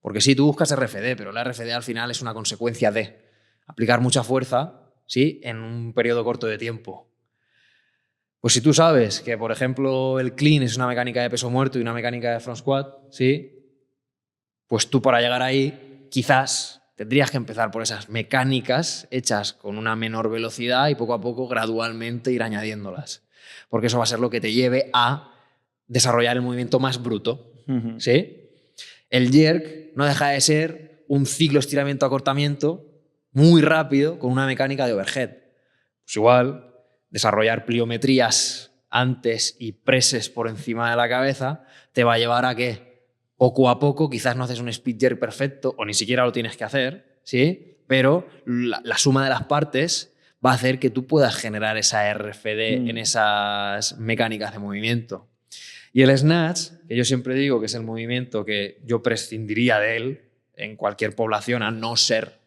Porque sí, tú buscas RFD, pero la RFD al final es una consecuencia de aplicar mucha fuerza, ¿sí? En un periodo corto de tiempo. Pues si tú sabes que, por ejemplo, el clean es una mecánica de peso muerto y una mecánica de front squat, ¿sí? Pues tú para llegar ahí quizás tendrías que empezar por esas mecánicas hechas con una menor velocidad y poco a poco gradualmente ir añadiéndolas. Porque eso va a ser lo que te lleve a desarrollar el movimiento más bruto, ¿sí? El jerk no deja de ser un ciclo estiramiento-acortamiento muy rápido con una mecánica de overhead. Pues igual, desarrollar pliometrías antes y preses por encima de la cabeza te va a llevar a que poco a poco quizás no haces un speed jerk perfecto o ni siquiera lo tienes que hacer, ¿sí? Pero la suma de las partes va a hacer que tú puedas generar esa RFD en esas mecánicas de movimiento. Y el snatch, que yo siempre digo que es el movimiento que yo prescindiría de él en cualquier población, a no ser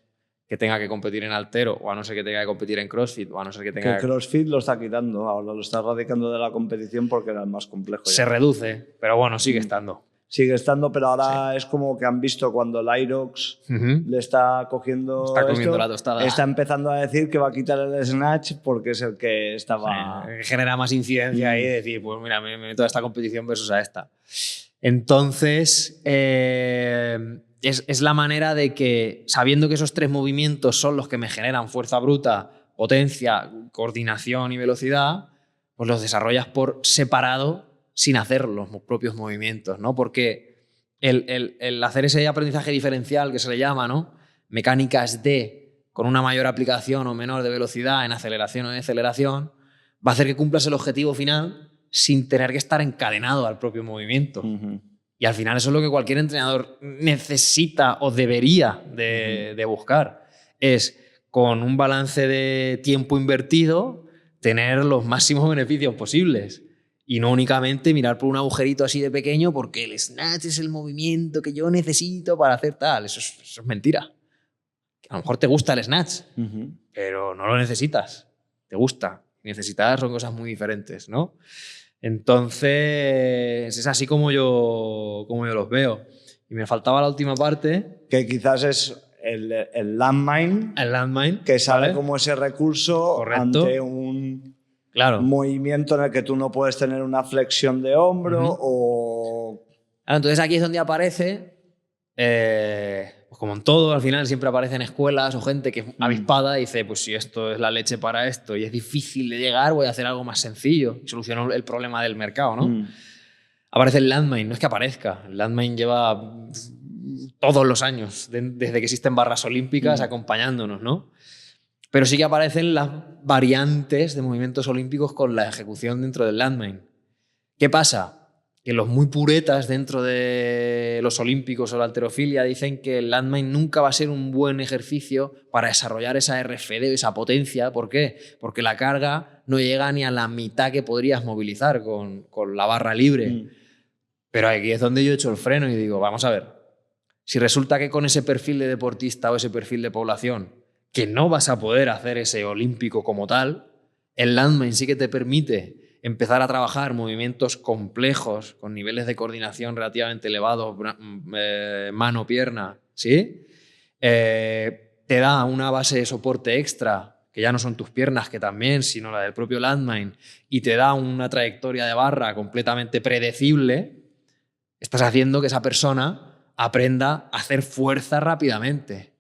que tenga que competir en haltero, o a no ser que tenga que competir en CrossFit, o a no ser que tenga que CrossFit lo está quitando ahora, lo está radicando de la competición porque era el más complejo. Se reduce, pero bueno, sigue estando. Sigue estando, pero ahora es como que han visto cuando el Irox le está cogiendo la tostada. Está empezando a decir que va a quitar el snatch porque es el que estaba... genera más incidencia ahí de decir, pues mira, me meto a esta competición versus a esta. Entonces, es la manera de que, sabiendo que esos 3 movimientos son los que me generan fuerza bruta, potencia, coordinación y velocidad, pues los desarrollas por separado sin hacer los propios movimientos, ¿no? Porque el hacer ese aprendizaje diferencial que se le llama, ¿no? Mecánicas con una mayor aplicación o menor de velocidad en aceleración o deceleración, va a hacer que cumplas el objetivo final sin tener que estar encadenado al propio movimiento. Y al final eso es lo que cualquier entrenador necesita o debería de buscar. Es, con un balance de tiempo invertido, tener los máximos beneficios posibles. Y no únicamente mirar por un agujerito así de pequeño porque el snatch es el movimiento que yo necesito para hacer tal. Eso es mentira. A lo mejor te gusta el snatch, pero no lo necesitas. Te gusta. Necesitar son cosas muy diferentes, ¿no? Entonces, es así como yo los veo. Y me faltaba la última parte. Que quizás es el landmine. El landmine. Que sale como ese recurso. Correcto. Ante un movimiento en el que tú no puedes tener una flexión de hombro o... Entonces aquí es donde aparece, pues como en todo, al final siempre aparece en escuelas o gente que es avispada y dice, pues si esto es la leche para esto y es difícil de llegar, voy a hacer algo más sencillo y soluciono el problema del mercado, ¿no? Aparece el landmine, no es que aparezca, el landmine lleva todos los años, desde que existen barras olímpicas acompañándonos, ¿no? Pero sí que aparecen las variantes de movimientos olímpicos con la ejecución dentro del landmine. ¿Qué pasa? Que los muy puretas dentro de los olímpicos o la halterofilia dicen que el landmine nunca va a ser un buen ejercicio para desarrollar esa RFD, esa potencia. ¿Por qué? Porque la carga no llega ni a la mitad que podrías movilizar con la barra libre. Pero aquí es donde yo echo el freno y digo, vamos a ver, si resulta que con ese perfil de deportista o ese perfil de población que no vas a poder hacer ese olímpico como tal, el landmine sí que te permite empezar a trabajar movimientos complejos con niveles de coordinación relativamente elevados, mano-pierna, ¿sí? Te da una base de soporte extra, que ya no son tus piernas, que también, sino la del propio landmine, y te da una trayectoria de barra completamente predecible. Estás haciendo que esa persona aprenda a hacer fuerza rápidamente.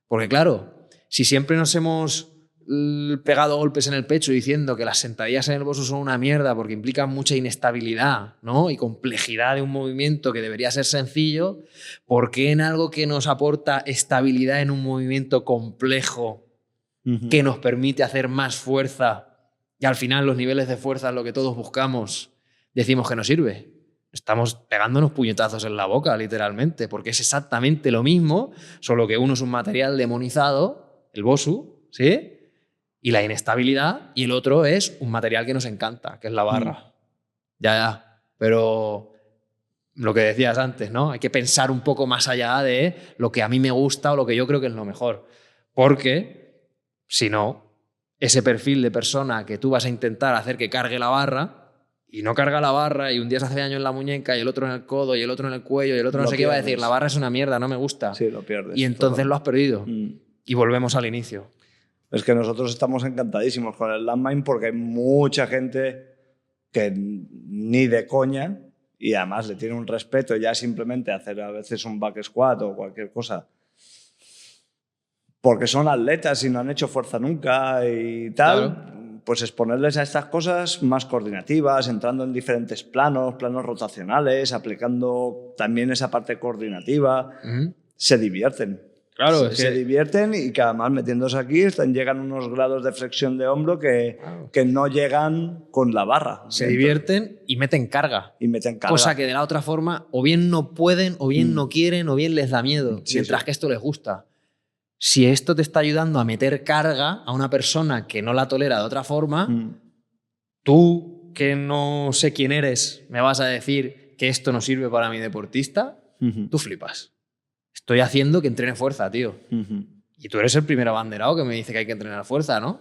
Porque claro, si siempre nos hemos pegado golpes en el pecho diciendo que las sentadillas en el bosu son una mierda porque implican mucha inestabilidad, ¿no? Y complejidad de un movimiento que debería ser sencillo, ¿por qué en algo que nos aporta estabilidad en un movimiento complejo que nos permite hacer más fuerza y al final los niveles de fuerza, lo que todos buscamos, decimos que no sirve? Estamos pegándonos puñetazos en la boca, literalmente, porque es exactamente lo mismo, solo que uno es un material demonizado, el bosu, ¿sí? Y la inestabilidad, y el otro es un material que nos encanta, que es la barra. Ya. Pero lo que decías antes, ¿no? Hay que pensar un poco más allá de lo que a mí me gusta o lo que yo creo que es lo mejor. Porque, si no, ese perfil de persona que tú vas a intentar hacer que cargue la barra y no carga la barra y un día se hace daño en la muñeca y el otro en el codo y el otro en el cuello y el otro no sé qué, va a decir, la barra es una mierda, no me gusta. Sí, lo pierdes. Y entonces lo has perdido. Y volvemos al inicio. Es que nosotros estamos encantadísimos con el landmine porque hay mucha gente que ni de coña, y además le tiene un respeto ya simplemente hacer a veces un back squat o cualquier cosa, porque son atletas y no han hecho fuerza nunca y tal, pues exponerles a estas cosas más coordinativas, entrando en diferentes planos rotacionales, aplicando también esa parte coordinativa, se divierten. Claro, se divierten y que además metiéndose aquí llegan unos grados de flexión de hombro que no llegan con la barra. Se divierten y meten carga. Cosa que de la otra forma o bien no pueden, o bien no quieren, o bien les da miedo. Mientras que esto les gusta. Si esto te está ayudando a meter carga a una persona que no la tolera de otra forma, tú, que no sé quién eres, me vas a decir que esto no sirve para mi deportista, tú flipas. Estoy haciendo que entrene fuerza, tío. Y tú eres el primer abanderado que me dice que hay que entrenar fuerza, ¿no?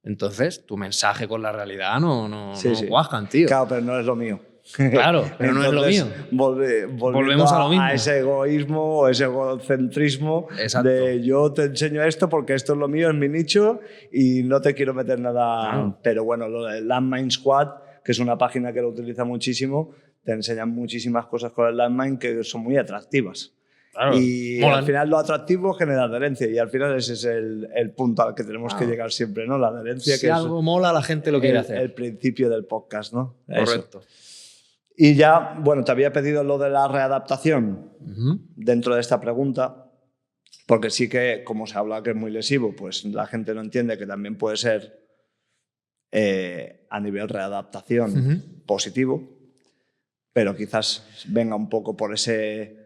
Entonces, tu mensaje con la realidad no cuajan, tío. Claro, pero no es lo mío. Claro, pero no es lo mío. Volvemos a lo mismo. A ese egoísmo o ese egocentrismo. Exacto. De yo te enseño esto porque esto es lo mío, es mi nicho y no te quiero meter nada. Claro. Pero bueno, lo del Landmine Squad, que es una página que lo utiliza muchísimo, te enseñan muchísimas cosas con el Landmine que son muy atractivas. Claro, y al final lo atractivo genera adherencia y al final ese es el punto al que tenemos que llegar siempre, ¿no? La adherencia. Si algo mola, la gente lo quiere hacer. El principio del podcast, ¿no? Correcto. Eso. Y ya, bueno, te había pedido lo de la readaptación dentro de esta pregunta, porque sí que, como se habla que es muy lesivo, pues la gente no entiende que también puede ser a nivel readaptación positivo, pero quizás venga un poco por ese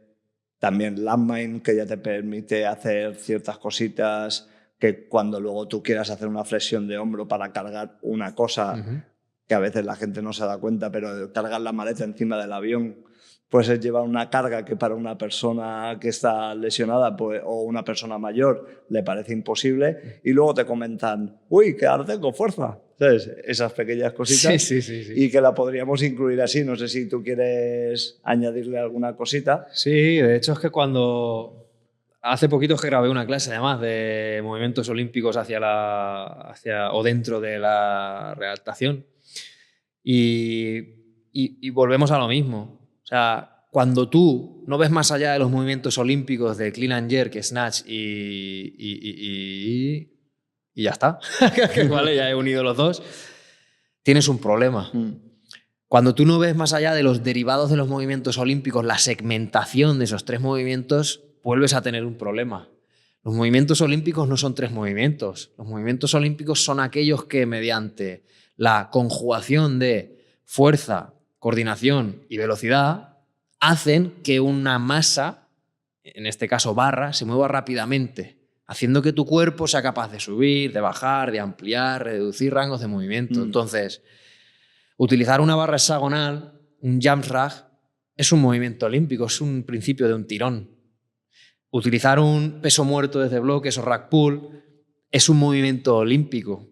también Landmine que ya te permite hacer ciertas cositas que cuando luego tú quieras hacer una flexión de hombro para cargar una cosa que a veces la gente no se da cuenta, pero cargar la maleta encima del avión pues es llevar una carga que para una persona que está lesionada pues, o una persona mayor le parece imposible y luego te comentan, uy, que ahora tengo fuerza. ¿Sabes? Esas pequeñas cositas sí. Y que la podríamos incluir así. No sé si tú quieres añadirle alguna cosita. Sí, de hecho es que cuando... Hace poquito que grabé una clase además de movimientos olímpicos hacia o dentro de la readaptación y volvemos a lo mismo. O sea, cuando tú no ves más allá de los movimientos olímpicos de clean and jerk, snatch y ya está, vale, ya he unido los dos, tienes un problema. Cuando tú no ves más allá de los derivados de los movimientos olímpicos, la segmentación de esos tres movimientos, vuelves a tener un problema. Los movimientos olímpicos no son tres movimientos. Los movimientos olímpicos son aquellos que mediante la conjugación de fuerza, coordinación y velocidad hacen que una masa, en este caso barra, se mueva rápidamente, haciendo que tu cuerpo sea capaz de subir, de bajar, de ampliar, reducir rangos de movimiento. Entonces, utilizar una barra hexagonal, un jump rag, es un movimiento olímpico, es un principio de un tirón. Utilizar un peso muerto desde bloques o rack pull es un movimiento olímpico.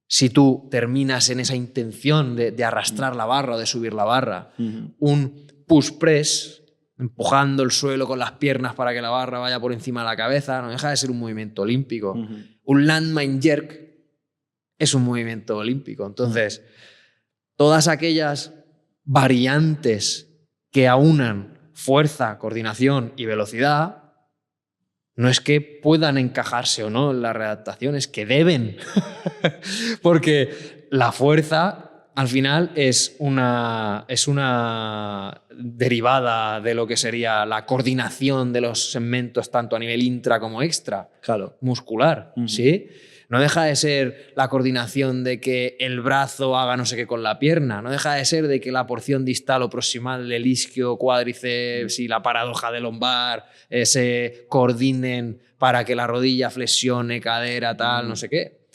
Si tú terminas en esa intención de arrastrar la barra o de subir la barra, un push press, empujando el suelo con las piernas para que la barra vaya por encima de la cabeza, no deja de ser un movimiento olímpico. Un landmine jerk es un movimiento olímpico. Entonces, todas aquellas variantes que aunan fuerza, coordinación y velocidad no es que puedan encajarse o no en la readaptación, es que deben. Porque la fuerza al final es una derivada de lo que sería la coordinación de los segmentos tanto a nivel intra como extra, muscular, ¿sí? No deja de ser la coordinación de que el brazo haga no sé qué con la pierna, no deja de ser de que la porción distal o proximal del isquio, cuádriceps y la paradoja del lumbar se coordinen para que la rodilla flexione, cadera, tal, no sé qué.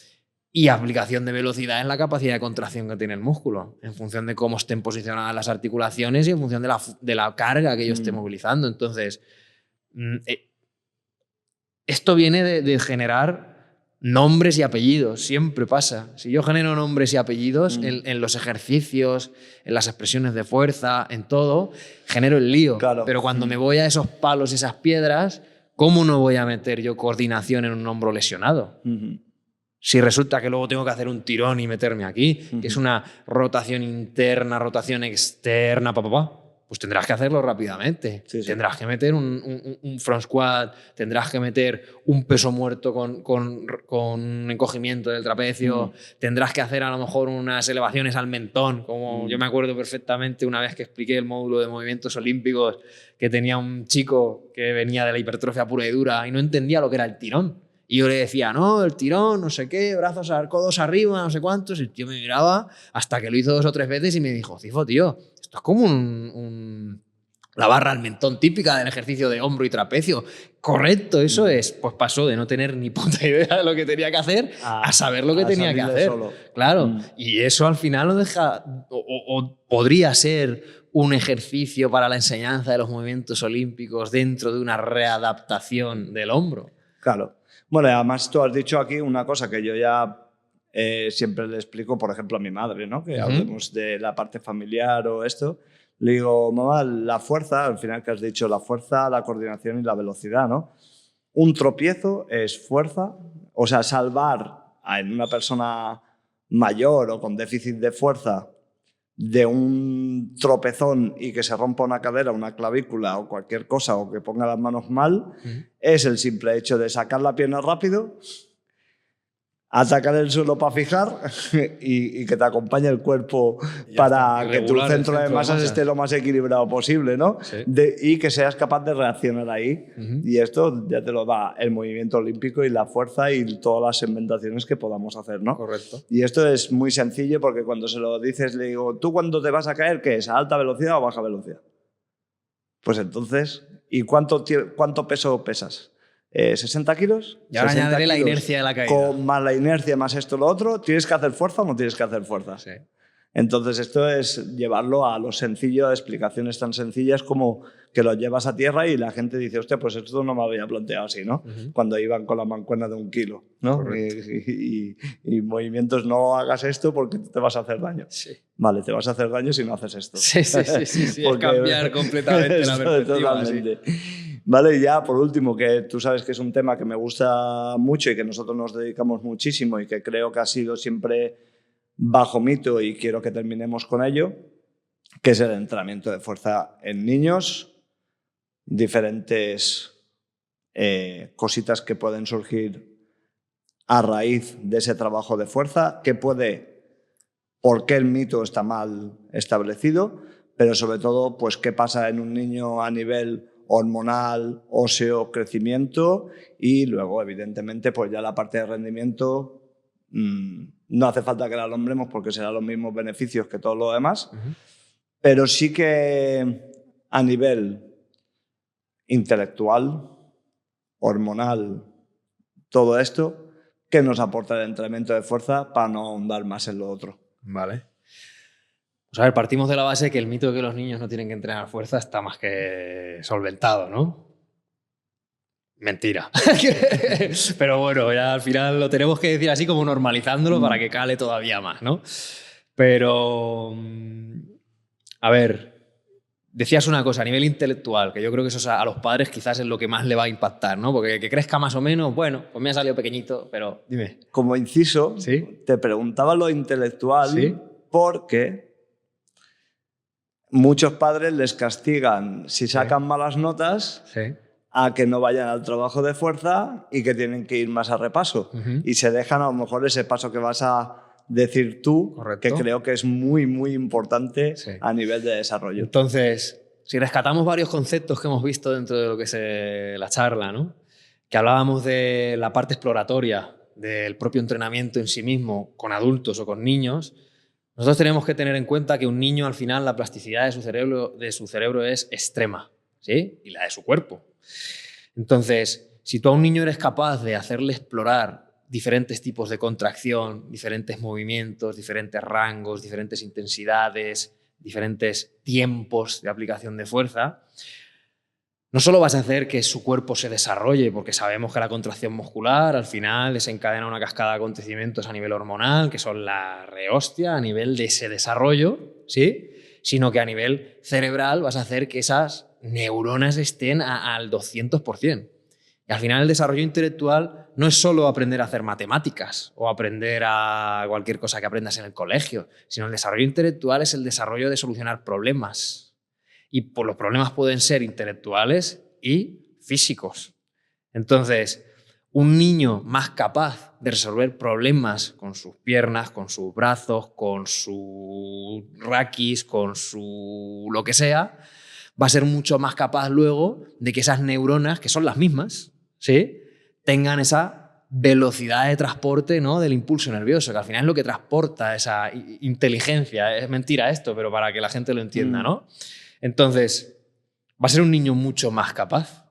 Y aplicación de velocidad en la capacidad de contracción que tiene el músculo, en función de cómo estén posicionadas las articulaciones y en función de la carga que yo esté movilizando. Entonces, esto viene de generar nombres y apellidos, siempre pasa. Si yo genero nombres y apellidos en los ejercicios, en las expresiones de fuerza, en todo, genero el lío. Claro. Pero cuando me voy a esos palos y esas piedras, ¿cómo no voy a meter yo coordinación en un hombro lesionado? Si resulta que luego tengo que hacer un tirón y meterme aquí, que es una rotación interna, rotación externa, pues tendrás que hacerlo rápidamente. Sí, sí. Tendrás que meter un front squat, tendrás que meter un peso muerto con encogimiento del trapecio, tendrás que hacer a lo mejor unas elevaciones al mentón, como yo me acuerdo perfectamente una vez que expliqué el módulo de movimientos olímpicos, que tenía un chico que venía de la hipertrofia pura y dura y no entendía lo que era el tirón. Y yo le decía, no, el tirón, no sé qué, brazos, codos arriba, no sé cuántos. Y el tío me miraba hasta que lo hizo 2 o 3 veces y me dijo, Cifo, tío, esto es como la barra al mentón típica del ejercicio de hombro y trapecio. Correcto, eso es. Pues pasó de no tener ni puta idea de lo que tenía que hacer a saber lo que tenía que hacer. Solo. Claro, y eso al final lo deja, o podría ser un ejercicio para la enseñanza de los movimientos olímpicos dentro de una readaptación del hombro. Claro. Bueno, y además tú has dicho aquí una cosa que yo ya siempre le explico, por ejemplo, a mi madre, ¿no? Que hablemos de la parte familiar o esto. Le digo, mamá, la fuerza, al final que has dicho, la fuerza, la coordinación y la velocidad, ¿no? Un tropiezo es fuerza, o sea, salvar en una persona mayor o con déficit de fuerza de un tropezón y que se rompa una cadera, una clavícula o cualquier cosa, o que ponga las manos mal, es el simple hecho de sacar la pierna rápido, atacar el suelo para fijar y que te acompañe el cuerpo para que tu centro de masas esté lo más equilibrado posible, ¿no? Sí. Y que seas capaz de reaccionar ahí. Y esto ya te lo da el movimiento olímpico y la fuerza y todas las inventaciones que podamos hacer, ¿no? Correcto. Y esto es muy sencillo porque cuando se lo dices, le digo, ¿tú cuándo te vas a caer? ¿Qué es? ¿A alta velocidad o baja velocidad? Pues entonces, ¿y cuánto peso pesas? 60 kilos. Y ahora añadiré la inercia de la caída. Más la inercia, más esto, lo otro. ¿Tienes que hacer fuerza o no tienes que hacer fuerza? Sí. Entonces esto es llevarlo a lo sencillo, a explicaciones tan sencillas como que lo llevas a tierra y la gente dice, hostia, pues esto no me había planteado así, ¿no? Cuando iban con la mancuerna de 1 kilo, ¿no? Y movimientos, no hagas esto porque te vas a hacer daño. Sí. Vale, te vas a hacer daño si no haces esto. Sí. Es cambiar completamente la perspectiva. Totalmente. Vale, y ya por último, que tú sabes que es un tema que me gusta mucho y que nosotros nos dedicamos muchísimo y que creo que ha sido siempre bajo mito y quiero que terminemos con ello, que es el entrenamiento de fuerza en niños, diferentes cositas que pueden surgir a raíz de ese trabajo de fuerza, por qué el mito está mal establecido, pero sobre todo, pues qué pasa en un niño a nivel hormonal, óseo, crecimiento y luego, evidentemente, pues ya la parte de rendimiento no hace falta que la nombremos porque serán los mismos beneficios que todo lo demás, pero sí que a nivel intelectual, hormonal, todo esto, ¿qué nos aporta el entrenamiento de fuerza para no ahondar más en lo otro? Vale. Pues a ver, partimos de la base que el mito de que los niños no tienen que entrenar fuerza está más que solventado, ¿no? Mentira. Pero bueno, ya al final lo tenemos que decir así como normalizándolo para que cale todavía más, ¿no? Pero, a ver, decías una cosa a nivel intelectual, que yo creo que eso a los padres quizás es lo que más le va a impactar, ¿no? Porque que crezca más o menos, bueno, pues me ha salido pequeñito, pero dime. Como inciso, ¿Sí? Te preguntaba lo intelectual, ¿Sí? Porque muchos padres les castigan si sacan malas notas a que no vayan al trabajo de fuerza y que tienen que ir más a repaso. Y se dejan a lo mejor ese paso que vas a decir tú, que creo que es muy, muy importante a nivel de desarrollo. Entonces, si rescatamos varios conceptos que hemos visto dentro de lo que es la charla, ¿no? Que hablábamos de la parte exploratoria, del propio entrenamiento en sí mismo, con adultos o con niños, nosotros tenemos que tener en cuenta que un niño, al final, la plasticidad de su cerebro es extrema, ¿sí? Y la de su cuerpo. Entonces, si tú a un niño eres capaz de hacerle explorar diferentes tipos de contracción, diferentes movimientos, diferentes rangos, diferentes intensidades, diferentes tiempos de aplicación de fuerza, no solo vas a hacer que su cuerpo se desarrolle, porque sabemos que la contracción muscular al final desencadena una cascada de acontecimientos a nivel hormonal, que son la rehostia a nivel de ese desarrollo, ¿sí? Sino que a nivel cerebral vas a hacer que esas neuronas estén al 200%. Y al final el desarrollo intelectual no es solo aprender a hacer matemáticas o aprender a cualquier cosa que aprendas en el colegio, sino el desarrollo intelectual es el desarrollo de solucionar problemas. y pues, los problemas pueden ser intelectuales y físicos. Entonces, un niño más capaz de resolver problemas con sus piernas, con sus brazos, con su raquis, con su lo que sea, va a ser mucho más capaz luego de que esas neuronas, que son las mismas, ¿sí?, tengan esa velocidad de transporte, ¿no?, del impulso nervioso, que al final es lo que transporta esa inteligencia. Es mentira esto, pero para que la gente lo entienda, ¿no? Entonces, va a ser un niño mucho más capaz.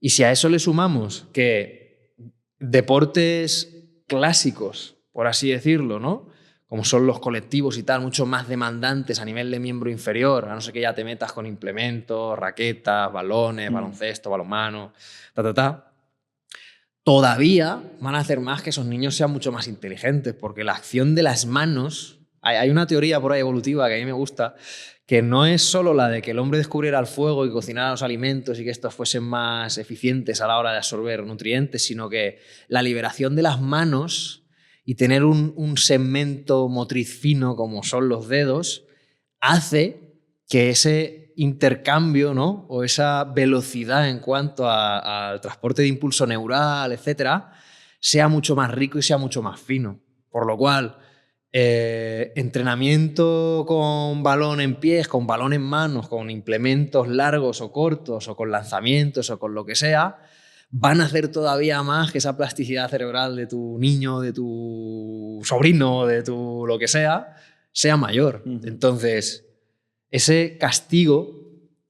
Y si a eso le sumamos que deportes clásicos, por así decirlo, ¿no?, como son los colectivos y tal, mucho más demandantes a nivel de miembro inferior, a no ser que ya te metas con implementos, raquetas, balones, baloncesto, balonmano, todavía van a hacer más que esos niños sean mucho más inteligentes, porque la acción de las manos... Hay una teoría por ahí evolutiva que a mí me gusta, que no es solo la de que el hombre descubriera el fuego y cocinara los alimentos y que estos fuesen más eficientes a la hora de absorber nutrientes, sino que la liberación de las manos y tener un segmento motriz fino como son los dedos hace que ese intercambio, ¿no?, o esa velocidad en cuanto al transporte de impulso neural, etcétera, sea mucho más rico y sea mucho más fino. Por lo cual, entrenamiento con balón en pies, con balón en manos, con implementos largos o cortos, o con lanzamientos o con lo que sea, van a hacer todavía más que esa plasticidad cerebral de tu niño, de tu sobrino, de tu lo que sea mayor. Entonces, ese castigo,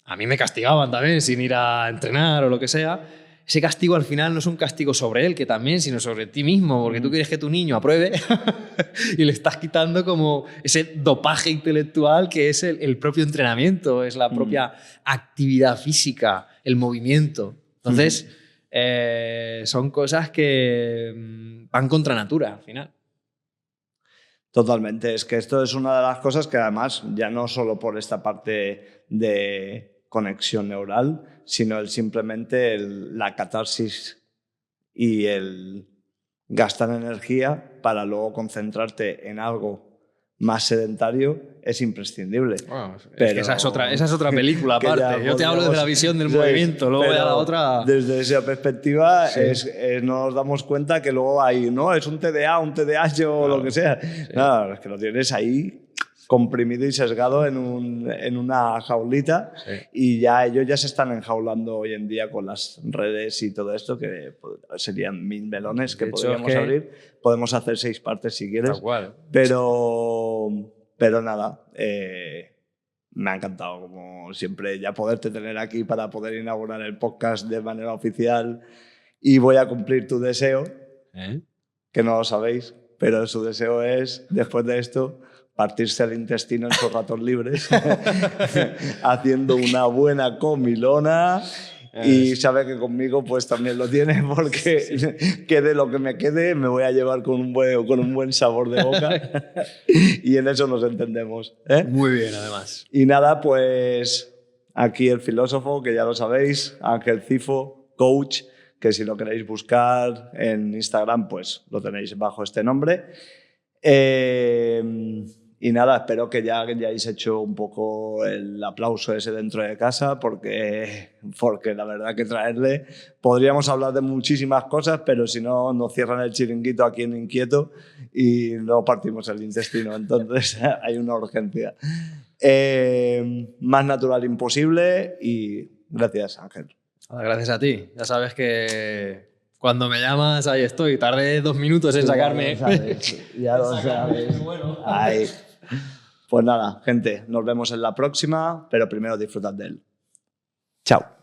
a mí me castigaban también sin ir a entrenar o lo que sea, ese castigo al final no es un castigo sobre él, que también, sino sobre ti mismo, porque tú quieres que tu niño apruebe y le estás quitando como ese dopaje intelectual que es el propio entrenamiento, es la propia actividad física, el movimiento. Entonces, son cosas que van contra natura al final. Totalmente, es que esto es una de las cosas que además, ya no solo por esta parte de conexión neural, sino simplemente la catarsis y el gastar energía para luego concentrarte en algo más sedentario es imprescindible. Bueno, pero es que esa es otra película aparte. Yo te hablo desde la visión del movimiento, luego ya la otra... Desde esa perspectiva nos damos cuenta que luego hay, ¿no?, es un TDA, un TDAH o lo que sea. No, es que lo tienes ahí comprimido y sesgado en una jaulita y ya ellos ya se están enjaulando hoy en día con las redes y todo esto, que serían 1000 melones que podríamos abrir. Podemos hacer 6 partes si quieres. Tal cual. Pero nada, me ha encantado, como siempre, ya poderte tener aquí para poder inaugurar el podcast de manera oficial, y voy a cumplir tu deseo, que no lo sabéis, pero su deseo es, después de esto, partirse el intestino en sus ratos libres haciendo una buena comilona. Y sabe que conmigo pues también lo tiene, porque quede lo que me quede, me voy a llevar con un buen sabor de boca y en eso nos entendemos. Muy bien, además. Y nada, pues aquí el filósofo, que ya lo sabéis, Ángel Cifo, coach, que si lo queréis buscar en Instagram, pues lo tenéis bajo este nombre. Y nada, espero que ya hayáis hecho un poco el aplauso ese dentro de casa, porque la verdad que traerle... Podríamos hablar de muchísimas cosas, pero si no, nos cierran el chiringuito aquí en Inquieto y no partimos el intestino. Entonces hay una urgencia. Más natural imposible, y gracias, Ángel. Gracias a ti. Ya sabes que... cuando me llamas, ahí estoy. Tardé 2 minutos en sacarme. Ya lo sabes. Bueno. Ay. Pues nada, gente, nos vemos en la próxima, pero primero disfrutad de él. Chao.